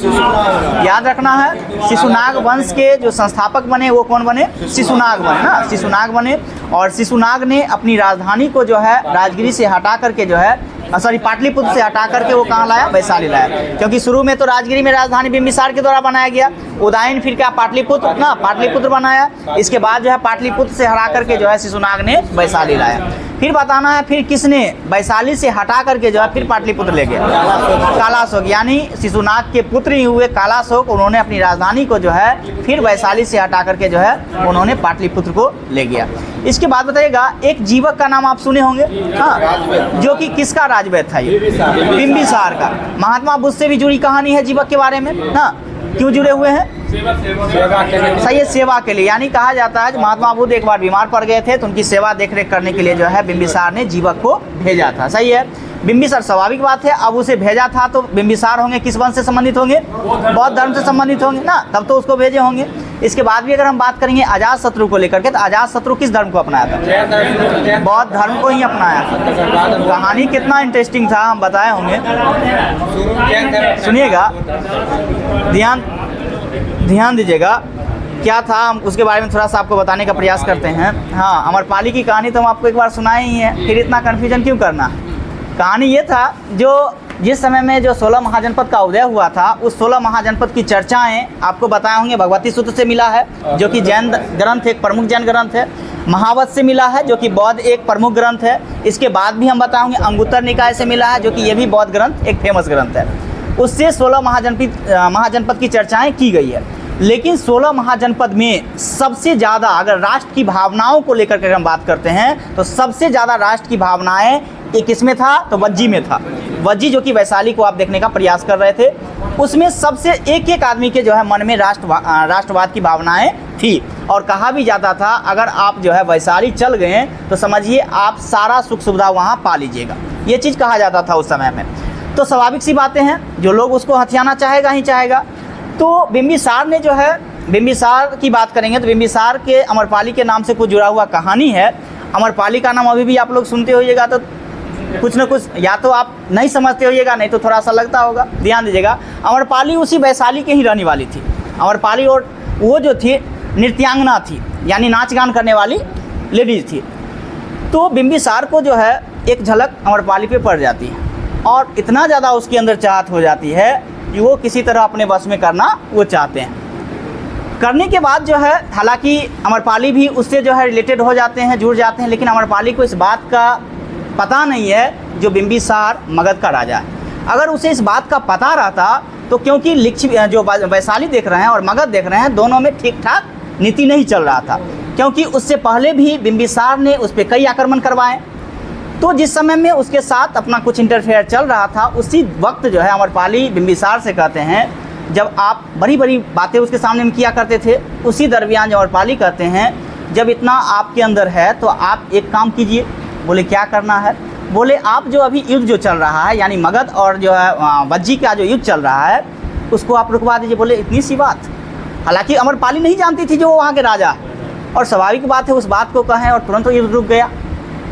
याद रखना है, शिशुनाग वंश के जो संस्थापक बने वो कौन बने? शिशुनाग बने ना, शिशुनाग बने। और शिशुनाग ने अपनी राजधानी को जो है राजगिरी से हटा करके जो है पाटलिपुत्र से हटा करके वो कहाँ लाया? वैशाली लाया। क्योंकि शुरू में तो राजगिरी में राजधानी बिंबिसार के द्वारा बनाया गया, उदयन फिर क्या पाटलिपुत्र ना, पाटलिपुत्र बनाया। इसके बाद जो है पाटलिपुत्र से हटा करके जो है शिशुनाग ने वैशाली लाया। फिर बताना है फिर किसने वैशाली से हटा करके जो है फिर पाटलिपुत्र ले गया? कालाशोक। यानी शिशुनाग के पुत्र ही हुए कालाशोक, उन्होंने अपनी राजधानी को जो है फिर वैशाली से हटा करके जो है उन्होंने पाटलिपुत्र को ले गया। इसके बाद बताइएगा, एक जीवक का नाम आप सुने होंगे, हाँ, जो कि किसका राजवैद्य था? ये बिंबिसार का। महात्मा बुद्ध से भी जुड़ी कहानी है जीवक के बारे में। हाँ, क्यों जुड़े हुए हैं? सही है, सेवा के लिए। यानी कहा जाता है महात्मा बुद्ध एक बार बीमार पड़ गए थे तो उनकी सेवा देखरेख करने के लिए जो है बिंबिसार ने जीवक को भेजा था। सही है, बिंबिसार, स्वाभाविक बात है। अब उसे भेजा था तो बिंबिसार होंगे किस वंश से संबंधित होंगे? बौद्ध धर्म से संबंधित होंगे ना, तब तो उसको भेजे होंगे। इसके बाद भी अगर हम बात करेंगे अजातशत्रु को लेकर के, तो अजातशत्रु किस धर्म को अपनाया था? बौद्ध धर्म को ही अपनाया था। कहानी कितना इंटरेस्टिंग था हम बताए होंगे, सुनिएगा, ध्यान दीजिएगा क्या था, हम उसके बारे में थोड़ा सा आपको बताने का प्रयास करते हैं। हाँ, अमरपाली की कहानी तो हम आपको एक बार सुनाए ही है, फिर इतना कन्फ्यूजन क्यों करना। कहानी ये था, जो जिस समय में जो 16 महाजनपद का उदय हुआ था, उस 16 महाजनपद की चर्चाएं आपको बताए होंगे। भगवती सूत्र से मिला है जो कि जैन ग्रंथ, एक प्रमुख जैन ग्रंथ है। महावत से मिला है जो कि बौद्ध एक प्रमुख ग्रंथ है। इसके बाद भी हम बताएंगे अंगुत्तर निकाय से मिला है जो कि ये भी बौद्ध ग्रंथ एक फेमस ग्रंथ है। उससे 16 महाजनपद की चर्चाएं की गई है। लेकिन 16 महाजनपद में सबसे ज़्यादा, अगर राष्ट्र की भावनाओं को लेकर के हम बात करते हैं, तो सबसे ज़्यादा राष्ट्र की भावनाएं एक किसमें था, तो वज्जी में था। वज्जी जो कि वैशाली को आप देखने का प्रयास कर रहे थे, उसमें सबसे एक एक आदमी के जो है मन में राष्ट्रवाद की भावनाएं थी। और कहा भी जाता था अगर आप जो है वैशाली चल गए तो समझिए आप सारा सुख सुविधा वहाँ पा लीजिएगा, ये चीज़ कहा जाता था उस समय में। तो स्वाभाविक सी बातें हैं, जो लोग उसको हथियाना चाहेगा ही चाहेगा। तो बिंबिसार ने जो है, बिंबिसार की बात करेंगे तो बिंबिसार के अमरपाली के नाम से कुछ जुड़ा हुआ कहानी है। अमरपाली का नाम अभी भी आप लोग सुनते होइएगा तो कुछ न कुछ या तो आप नहीं समझते होइएगा, नहीं तो थोड़ा सा लगता होगा। ध्यान दीजिएगा, अमरपाली उसी वैशाली के ही रहने वाली थी। अमरपाली और वो जो थी नृत्यांगना थी, यानी नाच गान करने वाली लेडीज़ थी। तो बिंबिसार को जो है एक झलक अमरपाली पे पड़ जाती है और इतना ज़्यादा उसके अंदर चाहत हो जाती है कि वो किसी तरह अपने बस में करना वो चाहते हैं। करने के बाद जो है, हालांकि अमरपाली भी उससे जो है रिलेटेड हो जाते हैं, जुड़ जाते हैं, लेकिन अमरपाली को इस बात का पता नहीं है जो बिंबिसार मगध का राजा है। अगर उसे इस बात का पता रहता तो, क्योंकि जो वैशाली देख रहे हैं और मगध देख रहे हैं, दोनों में ठीक ठाक नीति नहीं चल रहा था, क्योंकि उससे पहले भी बिंबिसार ने उस पर कई आक्रमण करवाए। तो जिस समय में उसके साथ अपना कुछ इंटरफेयर चल रहा था, उसी वक्त जो है अमरपाली बिंबिसार से कहते हैं, जब आप बड़ी बड़ी बातें उसके सामने में किया करते थे, उसी दरमियान अमरपाली कहते हैं जब इतना आपके अंदर है तो आप एक काम कीजिए। बोले क्या करना है? बोले आप जो अभी युद्ध जो चल रहा है, यानी मगध और जो है वज्जी का जो युद्ध चल रहा है, उसको आप रुकवा दीजिए। बोले इतनी सी बात? हालांकि अमरपाली नहीं जानती थी जो वहाँ के राजा है, और स्वाभाविक बात है उस बात को कहें और तुरंत युद्ध रुक गया।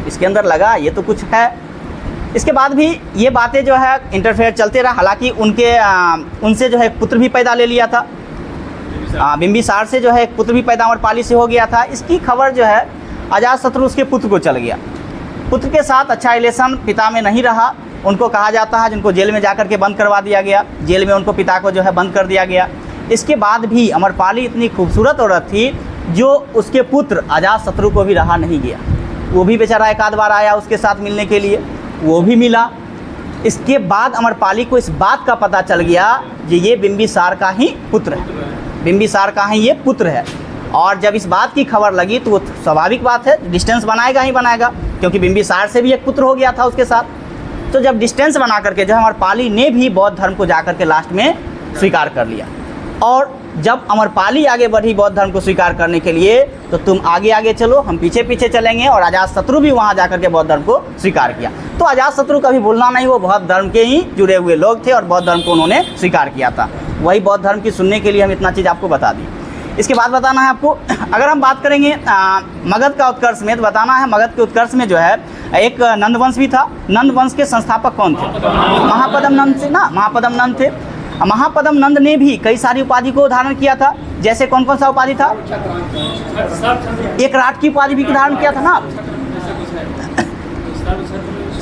इसके अंदर लगा ये तो कुछ है। इसके बाद भी ये बातें जो है इंटरफेयर चलते रहा। हालांकि उनसे जो है एक पुत्र भी पैदा ले लिया था, बिंबिसार से जो है एक पुत्र भी पैदा अमरपाली से हो गया था। इसकी खबर जो है अजातशत्रु उसके पुत्र को चल गया। पुत्र के साथ अच्छा रिलेशन पिता में नहीं रहा। उनको कहा जाता है जिनको जेल में जाकर के बंद करवा दिया गया, जेल में उनको पिता को जो है बंद कर दिया गया। इसके बाद भी अमरपाली इतनी खूबसूरत औरत थी जो उसके पुत्र अजातशत्रु को भी रहा नहीं गया। वो भी बेचारा एक आध बार आया उसके साथ मिलने के लिए, वो भी मिला। इसके बाद अमरपाली को इस बात का पता चल गया कि ये बिंबिसार का ही पुत्र है, बिंबिसार का ही ये पुत्र है। और जब इस बात की खबर लगी तो वो स्वाभाविक बात है डिस्टेंस बनाएगा ही बनाएगा, क्योंकि बिंबिसार से भी एक पुत्र हो गया था उसके साथ। तो जब डिस्टेंस बना करके जो अमरपाली ने भी बौद्ध धर्म को जाकर के लास्ट में स्वीकार कर लिया। और जब अमरपाली आगे बढ़ी बौद्ध धर्म को स्वीकार करने के लिए, तो तुम आगे आगे चलो हम पीछे पीछे चलेंगे, और अजातशत्रु भी वहाँ जाकर के बौद्ध धर्म को स्वीकार किया। तो अजातशत्रु कभी भूलना नहीं, वो बौद्ध धर्म के ही जुड़े हुए लोग थे और बौद्ध धर्म को उन्होंने स्वीकार किया था। वही बौद्ध धर्म की सुनने के लिए हम इतना चीज़ आपको बता दी। इसके बाद बताना है आपको, अगर हम बात करेंगे मगध का उत्कर्ष में, तो बताना है मगध के उत्कर्ष में जो है एक नंदवंश भी था। नंदवंश के संस्थापक कौन थे? महापद्म नंद थे ना, महापद्म नंद थे। महापद्म नंद ने भी कई सारी उपाधि को धारण किया था। जैसे कौन कौन सा उपाधि था? एक राट की उपाधि भी धारण किया था ना,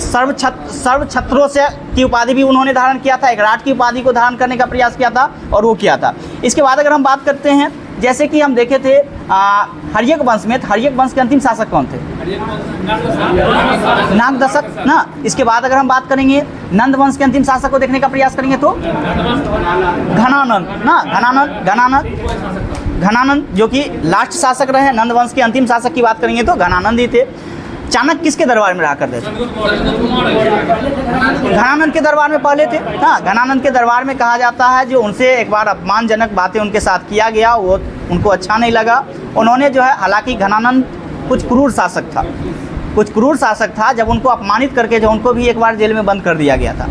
सर्व छत्रों से की उपाधि भी उन्होंने धारण किया था। एक राट की उपाधि को धारण करने का प्रयास किया था और वो किया था। इसके बाद अगर हम बात करते हैं, जैसे कि हम देखे थे हर्यक वंश में, हर्यक वंश के अंतिम शासक कौन थे? नागदशक ना। इसके बाद अगर हम बात करेंगे नंद वंश के अंतिम शासक को देखने का प्रयास करेंगे तो घनानंद ना, घनानंद जो कि लास्ट शासक रहे। नंद वंश के अंतिम शासक की बात करेंगे तो घनानंद ही थे। चाणक्य किसके दरबार में रहा करते थे? घनानंद के दरबार में पहले थे। हाँ, घनानंद के दरबार में कहा जाता है जो उनसे एक बार अपमानजनक बातें उनके साथ किया गया, वो उनको अच्छा नहीं लगा। उन्होंने जो है, हालांकि घनानंद कुछ क्रूर शासक था, जब उनको अपमानित करके जो उनको भी एक बार जेल में बंद कर दिया गया था।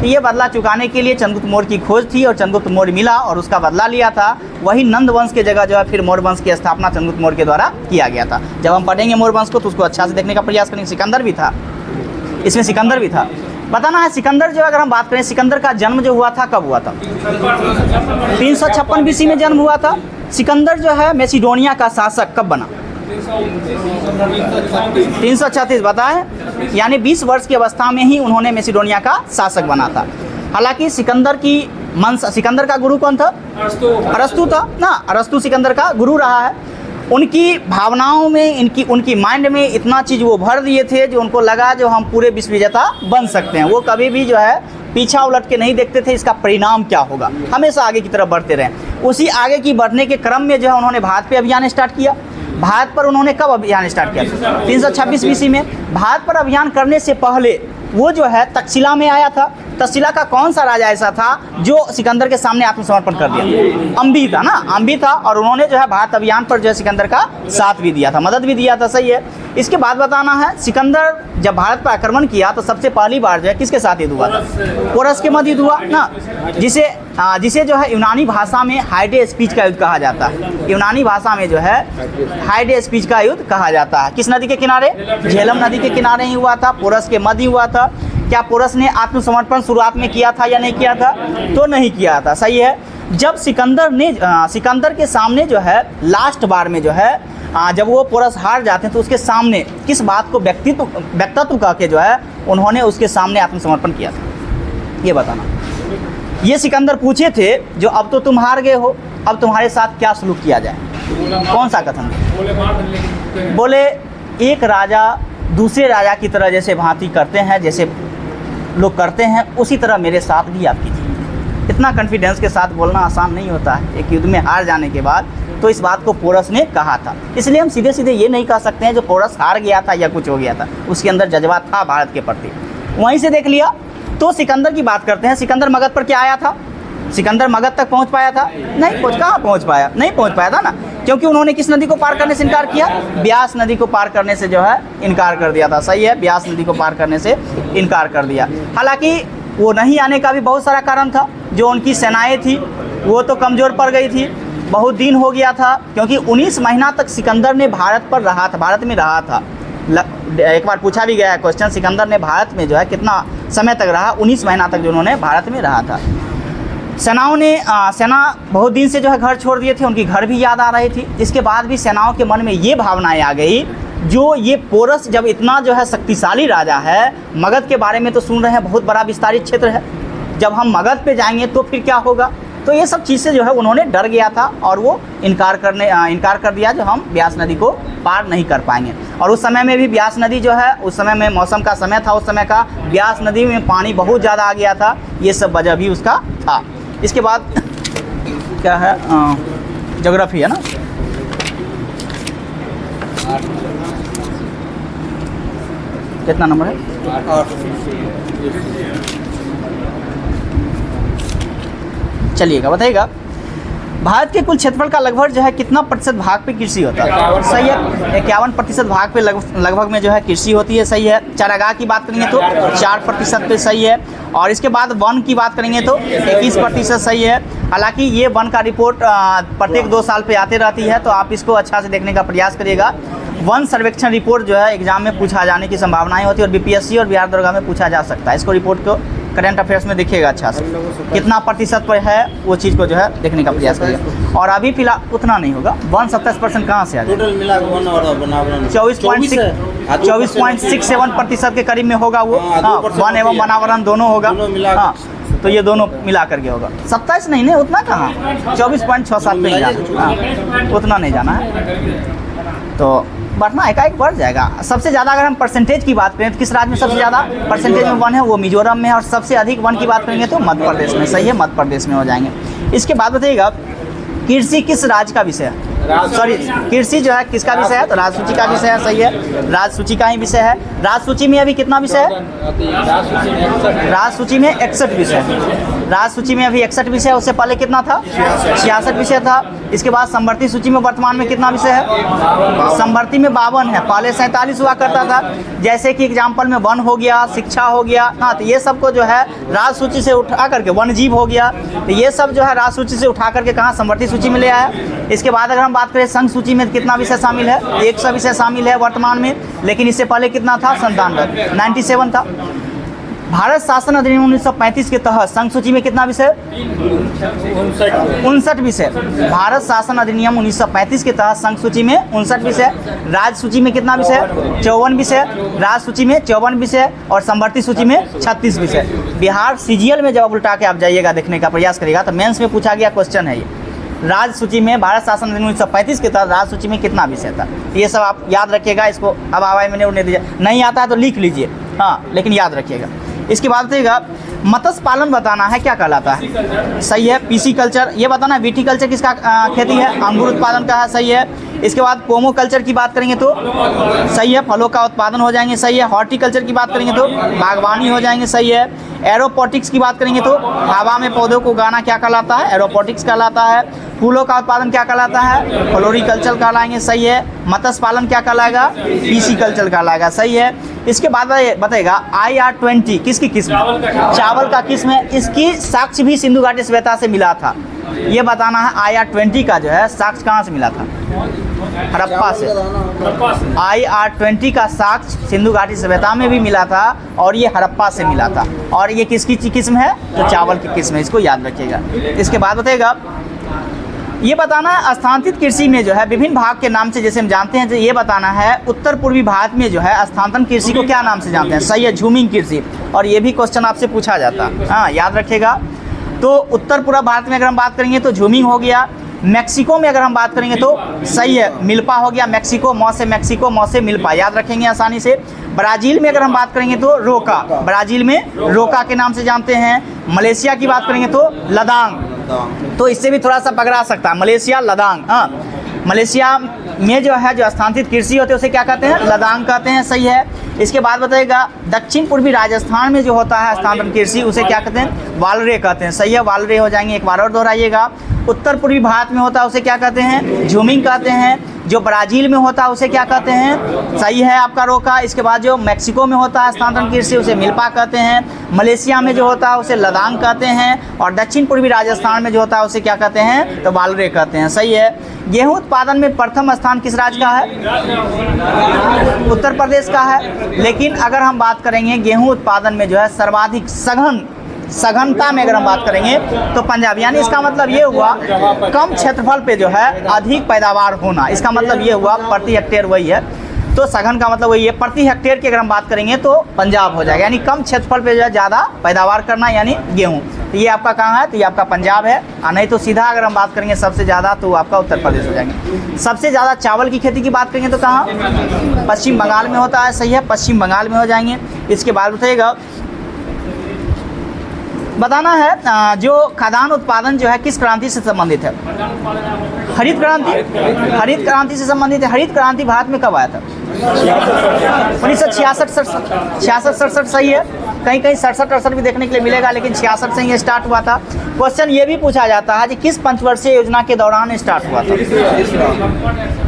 तो ये बदला चुकाने के लिए चंद्रगुप्त मौर्य की खोज थी और चंद्रगुप्त मौर्य मिला और उसका बदला लिया था। वही नंद वंश की जगह जो है फिर मौर्य वंश की स्थापना चंद्रगुप्त मौर्य के द्वारा किया गया था। जब हम पढ़ेंगे मौर्य वंश को तो उसको अच्छा से देखने का प्रयास करेंगे। सिकंदर भी था इसमें, सिकंदर भी था। बताना है सिकंदर जो, अगर हम बात करें सिकंदर का जन्म जो हुआ था कब हुआ था? 356 BC में जन्म हुआ था। सिकंदर जो है मैसिडोनिया का शासक कब बना? 336 बताएं, यानी 20 वर्ष की अवस्था में ही उन्होंने मैसिडोनिया का शासक बना था। हालांकि सिकंदर का गुरु कौन था? अरस्तु था ना। अरस्तु सिकंदर का गुरु रहा है। उनकी भावनाओं में, उनकी माइंड में इतना चीज़ वो भर दिए थे जो उनको लगा जो हम पूरे विश्व विजेता बन सकते हैं। वो कभी भी जो है पीछा उलट के नहीं देखते थे इसका परिणाम क्या होगा, हमेशा आगे की तरफ बढ़ते रहे। उसी आगे की बढ़ने के क्रम में जो है उन्होंने भारत पे अभियान स्टार्ट किया। भारत पर उन्होंने कब अभियान स्टार्ट किया? 326 BC में। भारत पर अभियान करने से पहले वो जो है तक्षशिला में आया था। तक्षशिला का कौन सा राजा ऐसा था जो सिकंदर के सामने आत्मसमर्पण कर दिया? अंबी था ना, अंबी था। और उन्होंने जो है भारत अभियान पर जो है सिकंदर का साथ भी दिया था, मदद भी दिया था। सही है। इसके बाद बताना है, सिकंदर जब भारत पर आक्रमण किया तो सबसे पहली बार जो है किसके साथ युद्ध हुआ था? पोरस के मध्य युद्ध हुआ ना, जिसे जो है यूनानी भाषा में हाइडे स्पीच का युद्ध कहा जाता है। यूनानी भाषा में जो है हाइडे स्पीच का युद्ध कहा जाता है। किस नदी के किनारे? झेलम नदी के किनारे ही हुआ था, पोरस के मध्य हुआ था। क्या पोरस ने आत्मसमर्पण शुरुआत में किया था या नहीं किया था? तो नहीं किया था। सही है। जब सिकंदर के सामने जो है लास्ट बार में जो है जब वो पोरस हार जाते हैं तो उसके सामने किस बात को व्यक्तित्व कह के जो है उन्होंने उसके सामने आत्मसमर्पण किया था, ये बताना। ये सिकंदर पूछे थे जो अब तो तुम हार गए हो, अब तुम्हारे साथ क्या सलूक किया जाए? कौन सा कथन? बोले एक राजा दूसरे राजा की तरह जैसे भांति करते हैं, जैसे लोग करते हैं, उसी तरह मेरे साथ भी आप कीजिए। इतना कॉन्फिडेंस के साथ बोलना आसान नहीं होता है एक युद्ध में हार जाने के बाद। तो इस बात को पोरस ने कहा था। इसलिए हम सीधे सीधे ये नहीं कह सकते हैं जो पोरस हार गया था या कुछ हो गया था, उसके अंदर जज्बा था भारत के प्रति। वहीं से देख लिया। तो सिकंदर की बात करते हैं। सिकंदर मगध पर क्या आया था? सिकंदर मगध तक पहुंच पाया था? नहीं कहाँ पहुंच पाया? नहीं पहुंच पाया था ना, क्योंकि उन्होंने किस नदी को पार करने से इनकार किया? ब्यास नदी को पार करने से जो है इनकार कर दिया था। सही है, ब्यास नदी को पार करने से इनकार कर दिया। हालांकि वो नहीं आने का भी बहुत सारा कारण था। जो उनकी सेनाएं थी वो तो कमज़ोर पड़ गई थी, बहुत दिन हो गया था, क्योंकि 19 महीना तक सिकंदर ने भारत में रहा था। एक बार पूछा भी गया है क्वेश्चन, सिकंदर ने भारत में जो है कितना समय तक रहा? 19 महीना तक जो उन्होंने भारत में रहा था। सेना बहुत दिन से जो है घर छोड़ दिए थे, उनकी घर भी याद आ रही थी। इसके बाद भी सेनाओं के मन में ये भावनाएं आ गई जो ये पोरस जब इतना जो है शक्तिशाली राजा है, मगध के बारे में तो सुन रहे हैं बहुत बड़ा विस्तारित क्षेत्र है, जब हम मगध पे जाएंगे तो फिर क्या होगा? तो ये सब चीज़ से जो है उन्होंने डर गया था और वो इनकार कर दिया जो हम ब्यास नदी को पार नहीं कर पाएंगे। और उस समय में भी ब्यास नदी जो है, उस समय में मौसम का समय था, उस समय का ब्यास नदी में पानी बहुत ज़्यादा आ गया था। ये सब वजह भी उसका था। इसके बाद क्या है? ज्योग्राफी है ना। कितना नंबर है? 8। चलिएगा, बताइएगा। भारत के कुल क्षेत्रफल का लगभग जो है कितना प्रतिशत भाग पे कृषि होता है? सही है, 51% भाग पे लगभग में जो है कृषि होती है। सही है। चारागाह की बात करेंगे तो 4% पे सही है। और इसके बाद वन की बात करेंगे तो 21% सही है। हालांकि ये वन का रिपोर्ट प्रत्येक 2 साल पे आते रहती है, तो आप इसको अच्छा से देखने का प्रयास करिएगा। वन सर्वेक्षण रिपोर्ट जो है एग्जाम में पूछा जाने की संभावनाएं होती है और बीपीएससी और बिहार दरोगा में पूछा जा सकता है। इसको रिपोर्ट को करंट अफेयर्स में देखिएगा अच्छा से, कितना प्रतिशत पर है वो चीज़ को जो है देखने का प्रयास करिएगा। और अभी फिलहाल उतना नहीं होगा। 27% कहाँ से आ जाए? 24.67% के करीब में होगा वो। हाँ, वन एवं वनावरण दोनों होगा। हाँ, तो ये दोनों मिला करके होगा। 27 नहीं, नहीं उतना कहाँ, 24.67 पे ही जाना। हाँ, उतना नहीं जाना है, तो बढ़ना एकाएक बढ़ जाएगा। सबसे ज़्यादा अगर हम परसेंटेज की बात करें तो किस राज्य में सबसे ज़्यादा परसेंटेज में वन है? वो मिजोरम में है। और सबसे अधिक वन की बात करेंगे तो मध्य प्रदेश में। सही है, मध्य प्रदेश में हो जाएंगे। इसके बाद बताइएगा, कृषि किस राज्य का विषय है? सॉरी, कृषि जो है किसका विषय है? तो राजसूची का विषय है। सही है, राजसूची का ही विषय है। राजसूची में अभी कितना विषय है? राजसूची में 61 विषय है। राजसूची में अभी 61 विषय है। उससे पहले कितना था? 66 विषय था। इसके बाद संवर्ती सूची में वर्तमान में कितना विषय है? संवर्ती में 52 है। पहले 47 हुआ करता था। जैसे कि एग्जाम्पल में वन हो गया, शिक्षा हो गया। हाँ, तो ये सब को जो है राजसूची से उठा करके, वन जीव हो गया, तो ये सब जो है राजसूची से उठा करके कहाँ? संवर्ती सूची में ले आया। इसके बाद अगर हम बात करें संघ सूची में कितना विषय शामिल है? 100 विषय शामिल है वर्तमान में। लेकिन इससे पहले कितना था? 97 था। भारत शासन अधिनियम 1935 के तहत संघ सूची में कितना विषय? 59 विषय। भारत शासन अधिनियम 1935 के तहत संघ सूची में 59 विषय। राज्य सूची में कितना विषय? 54 विषय। राज्य सूची में 54 विषय और संवर्ती सूची में 36 विषय। बिहार सीजीएल में जब उल्टा के आप जाइएगा देखने का प्रयास करिएगा तो मेंस में पूछा गया क्वेश्चन है ये। राज्य सूची में भारत शासन अधिनियम 1935 के तहत राज्य सूची में कितना विषय था? ये सब आप याद रखिएगा। इसको अब हवाई मैंने उन्हें दिया, नहीं आता है तो लिख लीजिए, हाँ, लेकिन याद रखिएगा। इसके बाद बताइएगा मत्स्य पालन बताना है क्या कहलाता है? सही है। पीसी कल्चर ये बताना है। विटी कल्चर किसका खेती है? अंगूर उत्पादन का है, सही है। इसके बाद पोमो कल्चर की बात करेंगे तो सही है, फलों का उत्पादन हो जाएंगे, सही है। हॉर्टिकल्चर की बात करेंगे तो बागवानी हो जाएंगे, सही है। एरोपोटिक्स की बात करेंगे तो हवा में पौधों को उगाना क्या कहलाता है? एरोपोटिक्स कहलाता है। फूलों का उत्पादन क्या कहलाता है? फ्लोरिकल्चर कहलाएंगे, सही है। मत्स्य पालन क्या कहलाएगा? पीसी कल्चर कहलाएगा, सही है। इसके बाद बताएगा IR20 किसकी किस्म? चावल का किस्म है। इसकी साक्ष्य भी सिंधु घाटी सभ्यता से मिला था। ये बताना है IR20 का जो है साक्ष्य कहाँ से मिला था? हड़प्पा से। IR20 का साक्ष्य सिंधु घाटी सभ्यता में भी मिला था और ये हड़प्पा से मिला था। और ये किसकी किस्म है? तो चावल की किस्म है, इसको याद रखिएगा। इसके बाद बताएगा ये बताना है स्थानांतरित कृषि में जो है विभिन्न भाग के नाम से जैसे हम जानते हैं, तो ये बताना है उत्तर पूर्वी भारत में जो है स्थानांतरण कृषि को क्या नाम से जानते हैं? सही है, झूमिंग कृषि। और ये भी क्वेश्चन आपसे पूछा जाता है, हाँ, याद रखिएगा। तो उत्तर पूर्व भारत में अगर हम बात करेंगे तो झूमिंग हो गया। मैक्सिको में अगर हम बात करेंगे तो सही है, मिल्पा हो गया। मैक्सिको, मौ से मिल्पा, याद रखेंगे आसानी से। ब्राज़ील में अगर हम बात करेंगे तो रोका, ब्राज़ील में रोका के नाम से जानते हैं। मलेशिया की बात करेंगे तो लदांग, तो इससे भी थोड़ा सा पकड़ा सकता है, मलेशिया लदांग। हाँ, मलेशिया में जो है जो स्थानांतरित कृषि होते हैं उसे क्या कहते हैं? लदांग कहते हैं, सही है। इसके बाद बताएगा दक्षिण पूर्वी राजस्थान में जो होता है स्थानांतरण कृषि उसे क्या कहते हैं? वालरे कहते हैं, सही है, वालरे हो जाएंगे। एक बार और दोहराइएगा। उत्तर पूर्वी भारत में होता है उसे क्या कहते हैं? झूमिंग कहते हैं। जो ब्राज़ील में होता है उसे क्या कहते हैं? सही है आपका रोका। इसके बाद जो मैक्सिको में होता है स्थानांतरण कृषि उसे मिल्पा कहते हैं। मलेशिया में जो होता है उसे लदांग कहते हैं। और दक्षिण पूर्वी राजस्थान में जो होता है उसे क्या कहते हैं? तो वालरे कहते हैं, सही है। गेहूं उत्पादन में प्रथम स्थान किस राज्य का है? उत्तर प्रदेश का है। लेकिन अगर हम बात करेंगे गेहूं उत्पादन में जो है सर्वाधिक सघनता में अगर हम बात करेंगे तो पंजाब, यानी इसका मतलब ये हुआ कम क्षेत्रफल पे जो है अधिक पैदावार होना। इसका मतलब ये हुआ प्रति हेक्टेयर वही है, तो सघन का मतलब वही है। प्रति हेक्टेयर की अगर हम बात करेंगे तो पंजाब हो जाएगा, यानी कम क्षेत्रफल पे जो है ज़्यादा पैदावार करना, यानी गेहूँ। तो ये आपका कहाँ है? तो ये आपका पंजाब है। और नहीं तो सीधा अगर हम बात करेंगे सबसे ज़्यादा तो आपका उत्तर प्रदेश हो जाएंगे। सबसे ज़्यादा चावल की खेती की बात करेंगे तो कहाँ? पश्चिम बंगाल में होता है, सही है, पश्चिम बंगाल में हो जाएंगे। इसके बाद बताइएगा बताना है जो खाद्यान्न उत्पादन जो है किस क्रांति से संबंधित है? हरित क्रांति, हरित क्रांति से संबंधित है। हरित क्रांति भारत में कब आया था? 1966-67, सही है। कहीं कहीं 67-68 भी देखने के लिए मिलेगा, लेकिन 66 से ही स्टार्ट हुआ था। क्वेश्चन ये भी पूछा जाता है कि किस पंचवर्षीय योजना के दौरान स्टार्ट हुआ था?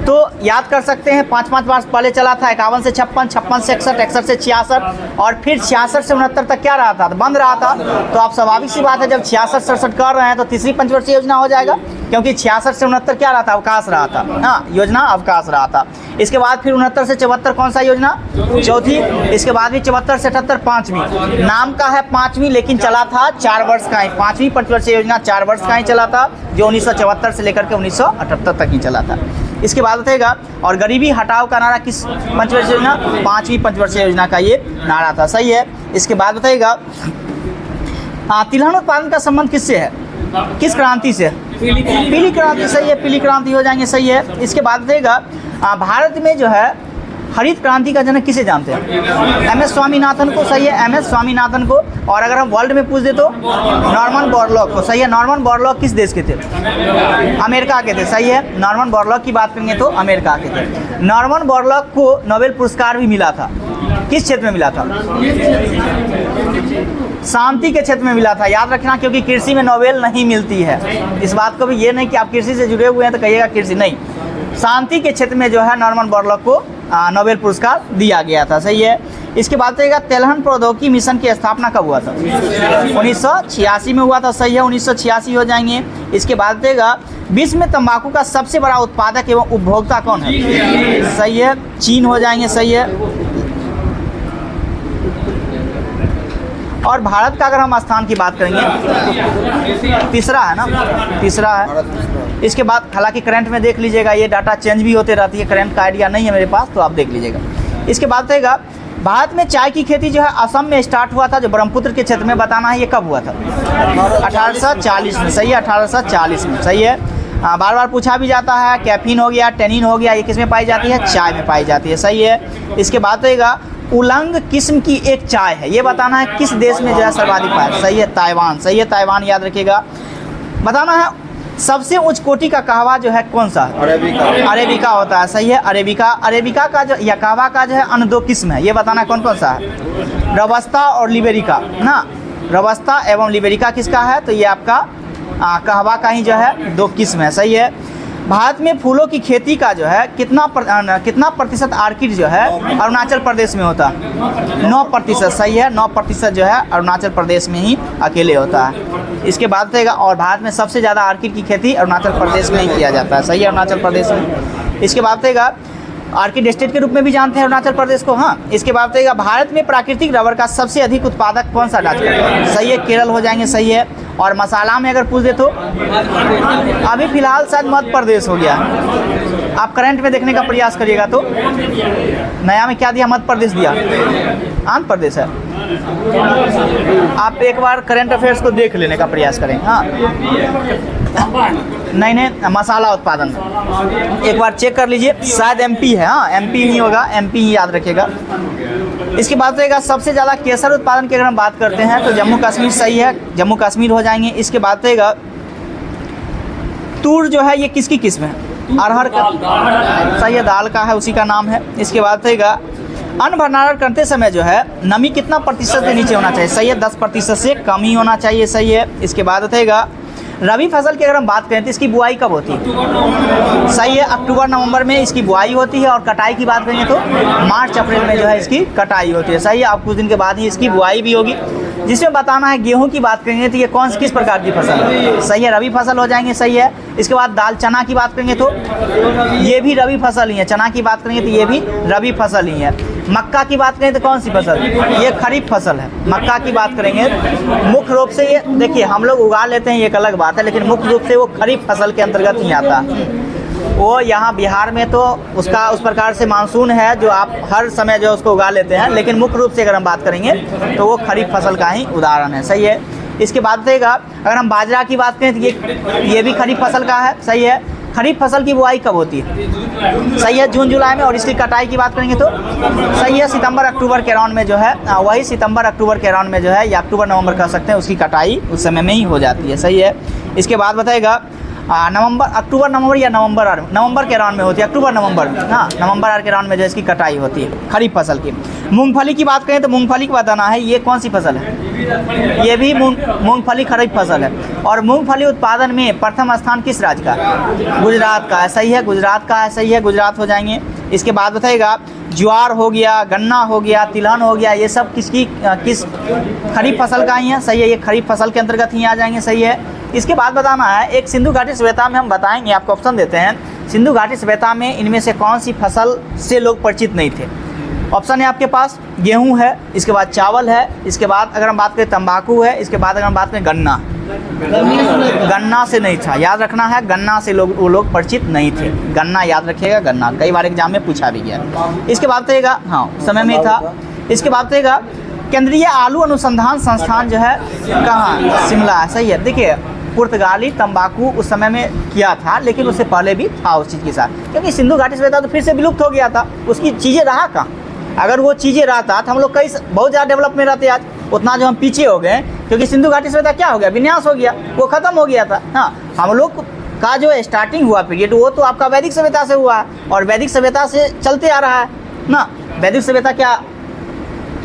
तो याद कर सकते हैं 5-5 वर्ष पहले चला था। 51 से 56, 56 से 61, 61 से 66 और फिर 66 से 69 तक क्या रहा था? तो बंद रहा था। तो आप स्वाभाविक सी बात है जब 66-67 कर रहे हैं तो तीसरी पंचवर्षीय योजना हो जाएगा, क्योंकि 66 से 69 क्या रहा था? अवकाश रहा था, हाँ, योजना अवकाश रहा था। इसके बाद फिर 69 से 74 कौन सा योजना? चौथी। इसके बाद भी 74 से 78 पाँचवीं। नाम का है पाँचवीं, लेकिन चला था 4 वर्ष का ही। पाँचवीं पंचवर्षीय योजना 4 वर्ष का ही चला था, जो 1974 से लेकर के 1978 तक ही चला था। इसके बाद बताएगा और गरीबी हटाओ का नारा किस पंचवर्षीय योजना? 5वीं पंचवर्षीय योजना का ये नारा था, सही है। इसके बाद बताइएगा तिलहन उत्पादन का संबंध किससे है? किस क्रांति से? पीली क्रांति, सही है, पीली क्रांति हो जाएंगे, सही है। इसके बाद बताइएगा भारत में जो है हरित क्रांति का जनक किसे जानते हैं? MS स्वामीनाथन को, सही है, MS स्वामीनाथन को। और अगर हम वर्ल्ड में पूछ दे तो नॉर्मन बोरलॉग को, सही है। नॉर्मन बोरलॉग किस देश के थे? अमेरिका के थे, सही है। नॉर्मन बोरलॉग की बात करेंगे तो अमेरिका के थे। नॉर्मन बोरलॉग को नोबेल पुरस्कार भी मिला था। किस क्षेत्र में मिला था? शांति के क्षेत्र में मिला था, याद रखना, क्योंकि कृषि में नोबेल नहीं मिलती है। इस बात को भी ये नहीं कि आप कृषि से जुड़े हुए हैं तो कहिएगा कृषि, नहीं। शांति के क्षेत्र में जो है नॉर्मन बोरलॉग को नोबेल पुरस्कार दिया गया था, सही है। इसके बाद बताइएगा तेलहन प्रौद्योगिकी मिशन की स्थापना कब हुआ था? 1986 में हुआ था, सही है, 1986 हो जाएंगे। इसके बाद बताइएगा विश्व में तंबाकू का सबसे बड़ा उत्पादक एवं उपभोक्ता कौन है? सही है, चीन हो जाएंगे, सही है। और भारत का अगर हम स्थान की बात करेंगे तीसरा है ना, तीसरा है। इसके बाद हालांकि करंट में देख लीजिएगा, ये डाटा चेंज भी होते रहती है, करंट का आइडिया नहीं है मेरे पास तो आप देख लीजिएगा। इसके बाद रहेगा भारत में चाय की खेती जो है असम में स्टार्ट हुआ था, जो ब्रह्मपुत्र के क्षेत्र में बताना है ये कब हुआ था? 1840 में, सही है, 1840 में, सही है। बार बार पूछा भी जाता है, कैफीन हो गया, टेनिन हो गया, ये किस में पाई जाती है? चाय में पाई जाती है, सही है। इसके बाद रहेगा उलंग किस्म की एक चाय है, ये बताना है किस देश में जो है सर्वाधिक पाया? सही है, ताइवान, सही है, ताइवान याद रखिएगा। बताना है सबसे उच्च कोटि का कहवा जो है कौन सा? अरेबिका, अरेबिका होता है, सही है, अरेबिका। अरेबिका का जो या कहवा का जो है अन्य दो किस्म है, ये बताना कौन कौन सा है? रोबस्टा और लिबेरिका ना, रोबस्टा एवं लिबेरिका किसका है? तो ये आपका कहवा का ही जो है दो किस्म है, सही है। भारत में फूलों की खेती का जो है कितना प्रतिशत आर्किड जो है अरुणाचल प्रदेश में होता है? 9%, सही है, 9% जो है अरुणाचल प्रदेश में ही अकेले होता है। इसके बाद रहेगा और भारत में सबसे ज़्यादा आर्किड की खेती अरुणाचल प्रदेश में ही किया जाता है, सही है, अरुणाचल प्रदेश में। इसके बाद रहेगा आर्किड स्टेट के रूप में भी जानते हैं अरुणाचल प्रदेश को, हाँ। इसके बाद रहेगा भारत में प्राकृतिक रबर का सबसे अधिक उत्पादक कौन सा राज्य है? सही है, केरल हो जाएंगे, सही है। और मसाला में अगर पूछ दे तो अभी फिलहाल शायद मध्य प्रदेश हो गया। आप करंट में देखने का प्रयास करिएगा तो नया में क्या दिया? मध्य प्रदेश दिया, आंध्र प्रदेश है। आप एक बार करंट अफेयर्स को देख लेने का प्रयास करें, हाँ। नहीं, मसाला उत्पादन एक बार चेक कर लीजिए, शायद एमपी है, हाँ, एमपी नहीं होगा, एमपी ही याद रखिएगा। इसके बाद रहेगा सबसे ज़्यादा केसर उत्पादन की अगर हम बात करते हैं तो जम्मू कश्मीर, सही है, जम्मू कश्मीर हो जाएंगे। इसके बाद रहेगा तूर जो है ये किसकी किस्म है? अरहर का, सही है, दाल का है, उसी का नाम है। इसके बाद रहेगा अन्न भंडारण करते समय जो है नमी कितना प्रतिशत से नीचे होना चाहिए? सही है, 10% से कम ही होना चाहिए, सही है। इसके बाद रहेगा रबी फसल की अगर हम बात करें तो इसकी बुआई कब होती है? सही है, अक्टूबर नवंबर में इसकी बुआई होती है। और कटाई की बात करेंगे तो मार्च अप्रैल में जो है इसकी कटाई होती है, सही है। अब कुछ दिन के बाद ही इसकी बुआई भी होगी। जिसमें बताना है गेहूं की बात करेंगे तो ये किस प्रकार की फसल है? सही है, रबी फसल हो जाएंगे, सही है। इसके बाद दाल चना की बात करेंगे तो ये भी रबी फसल ही है। चना की बात करेंगे तो ये भी रबी फसल ही है। मक्का की बात करें तो कौन सी फसल? ये खरीफ फसल है। मक्का की बात करेंगे मुख्य रूप से ये देखिए हम लोग उगा लेते हैं, ये एक अलग बात है, लेकिन मुख्य रूप से वो खरीफ फसल के अंतर्गत ही आता है। वो यहाँ बिहार में तो उसका उस प्रकार से मानसून है जो आप हर समय जो उसको उगा लेते हैं, लेकिन मुख्य रूप से अगर हम बात करेंगे तो वो खरीफ फसल का ही उदाहरण है, सही है। इसके बाद रहेगा अगर हम बाजरा की बात करें तो ये भी खरीफ फसल का है, सही है। खरीफ फसल की बुआई कब होती है? सही है, जून जुलाई में। और इसकी कटाई की बात करेंगे तो सही है, सितंबर अक्टूबर के राउंड में जो है वही सितंबर अक्टूबर के राउंड में जो है या अक्टूबर नवंबर कह सकते हैं, उसकी कटाई उस समय में ही हो जाती है, सही है। इसके बाद बताएगा अक्टूबर नवंबर या नवंबर के राउंड में होती है, अक्टूबर नवंबर, हाँ, नवंबर के राउंड में जो इसकी कटाई होती है खरीफ फसल की। मूंगफली की बात करें तो मूंगफली की बताना है ये कौन सी फसल है? ये भी मूंगफली खरीफ फसल है। और मूंगफली उत्पादन में प्रथम स्थान किस राज्य का? गुजरात का है, सही है, गुजरात का है, सही है, गुजरात हो जाएंगे। इसके बाद बताएगा ज्वार हो गया, गन्ना हो गया, तिलहन हो गया, ये सब किस खरीफ फसल का ही है, सही है, ये खरीफ फसल के अंतर्गत ही आ जाएंगे, सही है। इसके बाद बताना है एक सिंधु घाटी सभ्यता में हम बताएंगे, आपको ऑप्शन देते हैं, सिंधु घाटी सभ्यता में इनमें से कौन सी फसल से लोग परिचित नहीं थे? ऑप्शन है आपके पास, गेहूं है, इसके बाद चावल है, इसके बाद अगर हम बात करें तंबाकू है, इसके बाद अगर हम बात करें गन्ना से नहीं था, याद रखना है, गन्ना से वो लोग परिचित नहीं थे। गन्ना याद रखिएगा, गन्ना कई बार एग्जाम में पूछा भी गया। इसके बाद रहेगा, हाँ, समय में था। इसके बाद रहेगा केंद्रीय आलू अनुसंधान संस्थान जो है कहाँ? शिमला है, सही है। देखिए पुर्तगाली तंबाकू उस समय में किया था, लेकिन उससे पहले भी था उस चीज़ के साथ, क्योंकि सिंधु घाटी सभ्यता तो फिर से विलुप्त हो गया था, उसकी चीज़ें रहा कहाँ? अगर वो चीज़ें रहता तो हम लोग बहुत ज़्यादा डेवलप में रहते आज, उतना जो हम पीछे हो गए, क्योंकि सिंधु घाटी सभ्यता क्या हो गया? विन्यास हो गया, वो खत्म हो गया था। हाँ, हम लोग का जो स्टार्टिंग हुआ पीरियड वो तो आपका वैदिक सभ्यता से हुआ है, और वैदिक सभ्यता से चलते आ रहा है ना। वैदिक सभ्यता क्या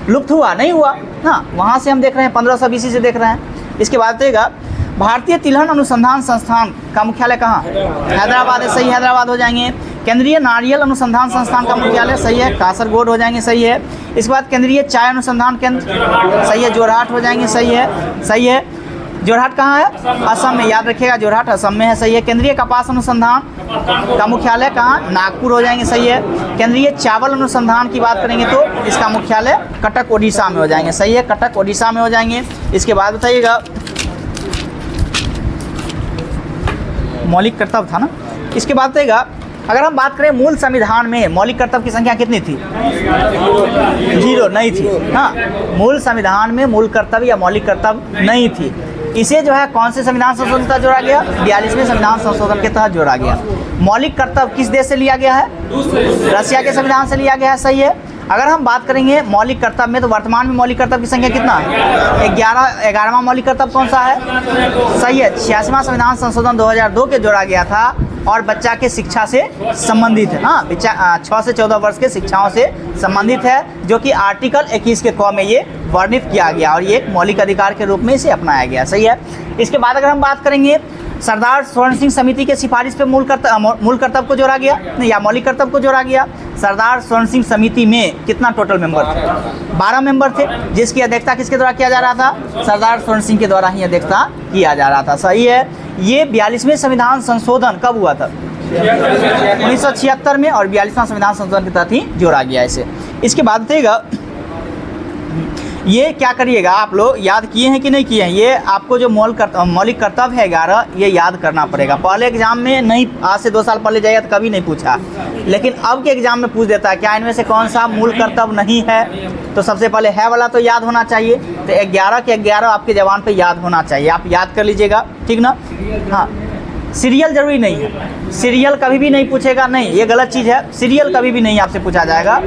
लुप्त हुआ? नहीं हुआ, हाँ, वहाँ से हम देख रहे हैं 1500 BC से देख रहे हैं। इसके बाद रहेगा भारतीय तिलहन अनुसंधान संस्थान का मुख्यालय कहाँ? हैदराबाद है, सही, हैदराबाद हो जाएंगे। केंद्रीय नारियल अनुसंधान संस्थान का मुख्यालय, सही है, कासरगोड हो जाएंगे, सही है। इसके बाद केंद्रीय चाय अनुसंधान केंद्र, सही है, जोरहाट हो जाएंगे, सही है, सही है। जोरहाट कहाँ है? असम में। याद रखिएगा जोरहाट असम में है, सही है। केंद्रीय कपास अनुसंधान का मुख्यालय कहाँ? नागपुर हो जाएंगे, सही है। केंद्रीय चावल अनुसंधान की बात करेंगे तो इसका मुख्यालय कटक ओडिशा में हो जाएंगे, सही है, कटक ओडिशा में हो जाएंगे। इसके बाद बताइएगा मौलिक कर्तव्य था ना। इसके बाद बताइएगा अगर हम बात करें मूल संविधान में मौलिक कर्तव्य की संख्या कितनी थी? 0 नहीं थी। हाँ, मूल संविधान में मूल कर्तव्य या मौलिक कर्तव्य नहीं थी। इसे जो है कौन से संविधान संशोधन के तहत जोड़ा गया? 42वें संविधान संशोधन के तहत जोड़ा गया। मौलिक कर्तव्य किस देश से लिया गया है? रशिया के संविधान से लिया गया है, सही है। अगर हम बात करेंगे मौलिक कर्तव्य में तो वर्तमान में मौलिक कर्तव्य की संख्या कितना है? 11वां मौलिक कर्तव्य कौन सा है? सही है, 86वां संविधान संशोधन 2002 के जोड़ा गया था और बच्चा के शिक्षा से संबंधित है। हाँ, बच्चा 6 से 14 वर्ष के शिक्षाओं से संबंधित है, जो कि आर्टिकल 21 के क में ये वर्णित किया गया और ये एक मौलिक अधिकार के रूप में इसे अपनाया गया, सही है। इसके बाद अगर हम बात करेंगे सरदार स्वर्ण सिंह समिति के सिफारिश पे मूल कर्तव्य को जोड़ा गया या मौलिक कर्तव्य को जोड़ा गया। सरदार स्वर्ण सिंह समिति में कितना टोटल मेंबर थे? 12 मेंबर थे, जिसकी अध्यक्षता किसके द्वारा किया जा रहा था? सरदार स्वर्ण सिंह के द्वारा ही अध्यक्षता किया जा रहा था, सही है। ये 42वें संविधान संशोधन कब हुआ था? 1976 में, और 42वां संविधान संशोधन के तहत ही जोड़ा गया इसे। इसके बाद बताइएगा ये क्या करिएगा, आप लोग याद किए हैं कि नहीं किए हैं? ये आपको जो मौलिक कर्तव्य है 11, ये याद करना पड़ेगा। पहले एग्जाम में नहीं, आज से 2 साल पहले जाएगा तो कभी नहीं पूछा, लेकिन अब के एग्जाम में पूछ देता है क्या इनमें से कौन सा मूल कर्तव्य नहीं है? तो सबसे पहले है वाला तो याद होना चाहिए। तो 11 के 11 आपके जवान पे याद होना चाहिए, आप याद कर लीजिएगा, ठीक ना। हाँ, सीरियल जरूरी नहीं है, सीरियल कभी भी नहीं पूछेगा, नहीं, ये गलत चीज़ है। सीरियल कभी भी नहीं आपसे पूछा जाएगा।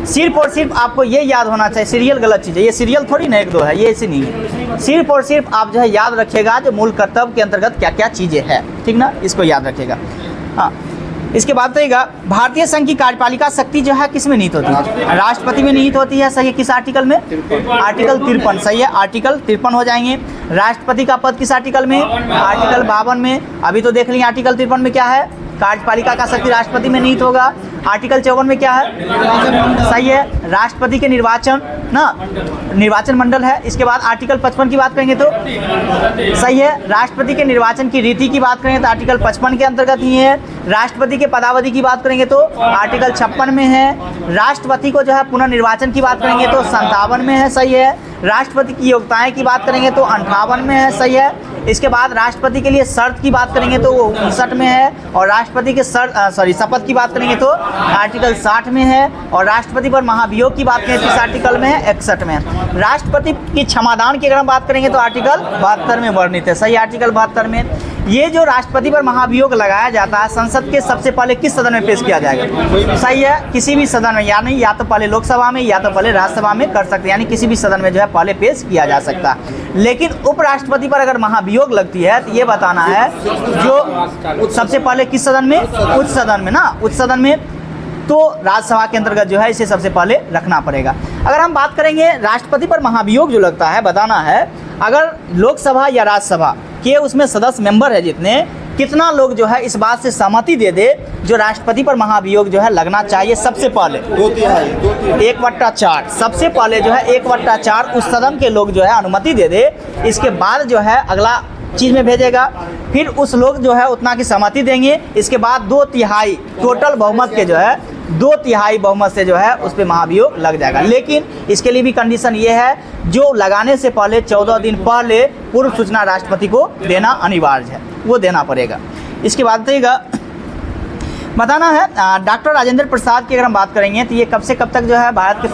सिर्फ और सिर्फ आपको ये याद होना चाहिए, सीरियल गलत चीज़ है, ये सीरियल थोड़ी ना 1-2 है, ये ऐसी नहीं है। सिर्फ और सिर्फ आप जो है याद रखिएगा जो मूल कर्तव्य के अंतर्गत क्या क्या चीज़ें हैं, ठीक ना, इसको याद रखिएगा। हाँ, इसके बाद बताइएगा भारतीय संघ की कार्यपालिका शक्ति जो है किस में निहित होती है? राष्ट्रपति में निहित होती है, सही है। किस आर्टिकल में? आर्टिकल 53, सही है, आर्टिकल 53 हो जाएंगे। राष्ट्रपति का पद किस आर्टिकल में? आर्टिकल 52 में। अभी तो देख लीजिए आर्टिकल 53 में क्या है? कार्यपालिका का शक्ति राष्ट्रपति में निहित होगा। आर्टिकल 54 में क्या है? सही है, राष्ट्रपति के निर्वाचन ना, निर्वाचन मंडल है। इसके बाद आर्टिकल 55 की बात करेंगे तो सही है, राष्ट्रपति के निर्वाचन की रीति की बात करेंगे तो आर्टिकल 55 के अंतर्गत ही है। राष्ट्रपति के पदावधि की बात करेंगे तो आर्टिकल 56 में है। राष्ट्रपति को जो है पुनर्निर्वाचन की बात करेंगे तो 57 में है, सही है। राष्ट्रपति की योग्यताएं की बात करेंगे तो 58 में है, सही है। इसके बाद राष्ट्रपति के लिए शर्त की बात करेंगे तो वो 59 में है, और राष्ट्रपति के शपथ की बात करेंगे तो आर्टिकल 60 में है, और राष्ट्रपति पर महाभियोग की बात करें तो इस आर्टिकल में है 61 में है। राष्ट्रपति की क्षमादान की अगर हम बात करेंगे तो आर्टिकल 72 में वर्णित है, सही, आर्टिकल 72 में। ये जो राष्ट्रपति पर महाभियोग लगाया जाता है संसद के सबसे पहले किस सदन में पेश किया जाएगा? सही है, किसी भी सदन में, यानी या तो पहले लोकसभा में या तो पहले राज्यसभा में कर सकते हैं, यानी किसी भी सदन में जो है पहले पेश किया जा सकता है। लेकिन उपराष्ट्रपति पर अगर महाभियोग लगती है तो ये बताना है जो सबसे पहले किस सदन में? उच्च सदन में ना, उच्च सदन में, तो राज्यसभा के अंतर्गत जो है इसे सबसे पहले रखना पड़ेगा। अगर हम बात करेंगे राष्ट्रपति पर महाभियोग जो लगता है, बताना है अगर लोकसभा या राज्यसभा के उसमें सदस्य मेंबर है जितने, कितना लोग जो है इस बात से सहमति दे दे जो राष्ट्रपति पर महाभियोग जो है लगना चाहिए सबसे पहले? 1/4, सबसे पहले जो है 1/4 उस सदन के लोग जो है अनुमति दे दे। इसके बाद जो है अगला चीज़ में भेजेगा, फिर उस लोग जो है उतना की सहमति देंगे। इसके बाद 2/3 टोटल बहुमत के जो है 2/3 बहुमत से जो है उस पर महाभियोग लग जाएगा। लेकिन इसके लिए भी कंडीशन ये है जो लगाने से पहले 14 दिन पहले पूर्व सूचना राष्ट्रपति को देना अनिवार्य है, वो देना पड़ेगा। इसके बाद बताना है डॉक्टर राजेंद्र प्रसाद की अगर हम बात करेंगे तो ये कब से कब तक जो है भारत के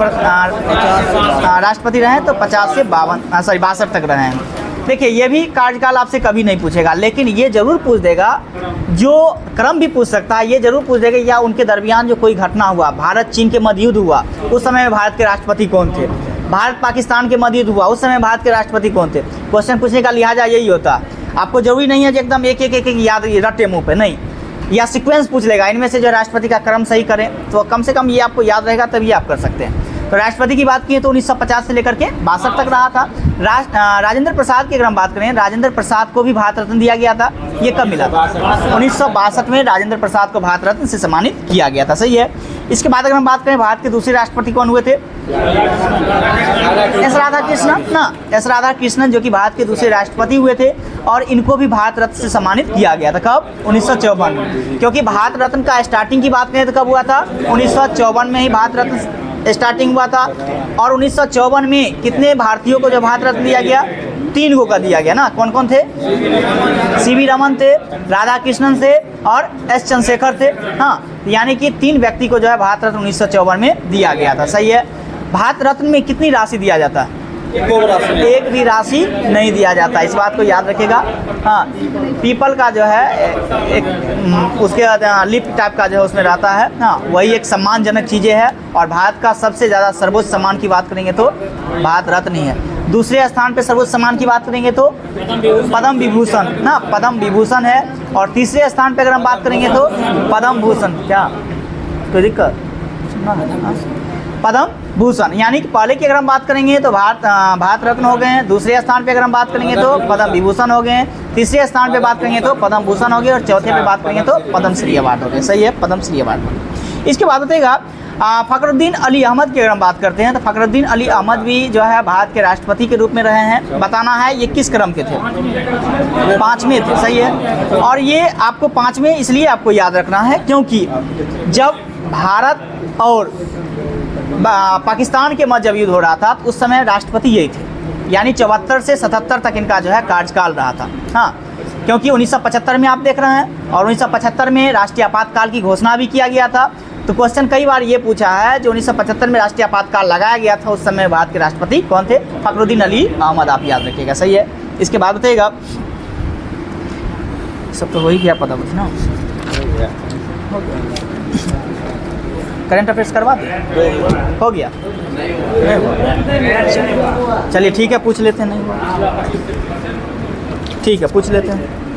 राष्ट्रपति रहे हैं? तो 50 से 62 तक रहे हैं। देखिए ये भी कार्यकाल आपसे कभी नहीं पूछेगा, लेकिन ये जरूर पूछ देगा, जो क्रम भी पूछ सकता है, ये जरूर पूछ देगा या उनके दरमियान जो कोई घटना हुआ, भारत चीन के मध्य युद्ध हुआ, उस समय में भारत के राष्ट्रपति कौन थे? भारत पाकिस्तान के मध्य युद्ध हुआ, उस समय भारत के राष्ट्रपति कौन थे? क्वेश्चन पूछने का लिहाजा यही होता। आपको जरूरी नहीं है कि एकदम एक याद रटे मुँह पे, नहीं, या सीक्वेंस पूछ लेगा, इनमें से जो राष्ट्रपति का क्रम सही करें तो कम से कम ये आपको याद रहेगा, तभी आप कर सकते हैं। तो राष्ट्रपति की बात की तो 1950 से लेकर के 62 तक रहा था। राजेंद्र प्रसाद की अगर हम बात करें, राजेंद्र प्रसाद को भी भारत रत्न दिया गया था। ये कब मिला था? 1962 में राजेंद्र प्रसाद को भारत रत्न से सम्मानित किया गया था, सही है। इसके बाद अगर हम बात करें भारत के दूसरे राष्ट्रपति कौन हुए थे? एस राधाकृष्णन ना, एस राधाकृष्णन जो कि भारत के दूसरे राष्ट्रपति हुए थे और इनको भी भारत रत्न से सम्मानित किया गया था। कब? 1954 में। क्योंकि भारत रत्न का स्टार्टिंग की बात करें तो कब हुआ था? 1954 में ही भारत रत्न स्टार्टिंग हुआ था। और 1954 में कितने भारतीयों को जो भारत रत्न दिया गया? 3 को का दिया गया ना। कौन कौन थे? सीवी रमन थे, राधाकृष्णन थे और एस चंद्रशेखर थे। हाँ, यानी कि 3 व्यक्ति को जो है भारत रत्न 1954 में दिया गया था। सही है। भारत रत्न में कितनी राशि दिया जाता है? एक भी राशि नहीं दिया जाता, इस बात को याद रखिएगा। हाँ, पीपल का जो है एक उसके लिप टाइप का जो है उसमें रहता है। हाँ, वही एक सम्मानजनक चीज़ें है। और भारत का सबसे ज़्यादा सर्वोच्च सम्मान की बात करेंगे तो भारत रत्न ही है। दूसरे स्थान पे सर्वोच्च सम्मान की बात करेंगे तो पद्म विभूषण ना, पद्म विभूषण है। और तीसरे स्थान पे अगर हम बात करेंगे तो पद्म भूषण। क्या कोई दिक्कत? पद्म भूषण, यानी कि पहले की अगर हम बात करेंगे तो भारत रत्न हो गए हैं। दूसरे स्थान पे अगर हम बात करेंगे तो पद्म विभूषण हो गए हैं। तीसरे स्थान पे बात करेंगे तो पद्म भूषण हो गए और चौथे पे बात करेंगे तो पद्मश्री अवार्ड हो गए। सही है, पद्मश्री अवार्ड। इसके बाद बताइएगा फ़खरुद्दीन अली अहमद की अगर हम बात करते हैं तो फ़खरुद्दीन अली अहमद भी जो है भारत के राष्ट्रपति के रूप में रहे हैं। बताना है ये किस क्रम के थे? 5वें थे। सही है। और ये आपको 5वें इसलिए आपको याद रखना है क्योंकि जब भारत और पाकिस्तान के मध्य जब युद्ध हो रहा था तो उस समय राष्ट्रपति यही थे। यानी 74 से 77 तक इनका जो है कार्यकाल रहा था। हाँ, क्योंकि 1975 में आप देख रहे हैं और 1975 में राष्ट्रीय आपातकाल की घोषणा भी किया गया था। तो क्वेश्चन कई बार ये पूछा है जो 1975 में राष्ट्रीय आपातकाल लगाया गया था उस समय भारत के राष्ट्रपति कौन थे? फ़खरुद्दीन अली अहमद, आप याद रखिएगा। सही है। इसके बाद बताइएगा, सब तो हो ही गया पता कुछ ना, करंट अफेयर्स करवा दें? हो गया? चलिए ठीक है, पूछ लेते हैं। नहीं ठीक है, पूछ लेते हैं।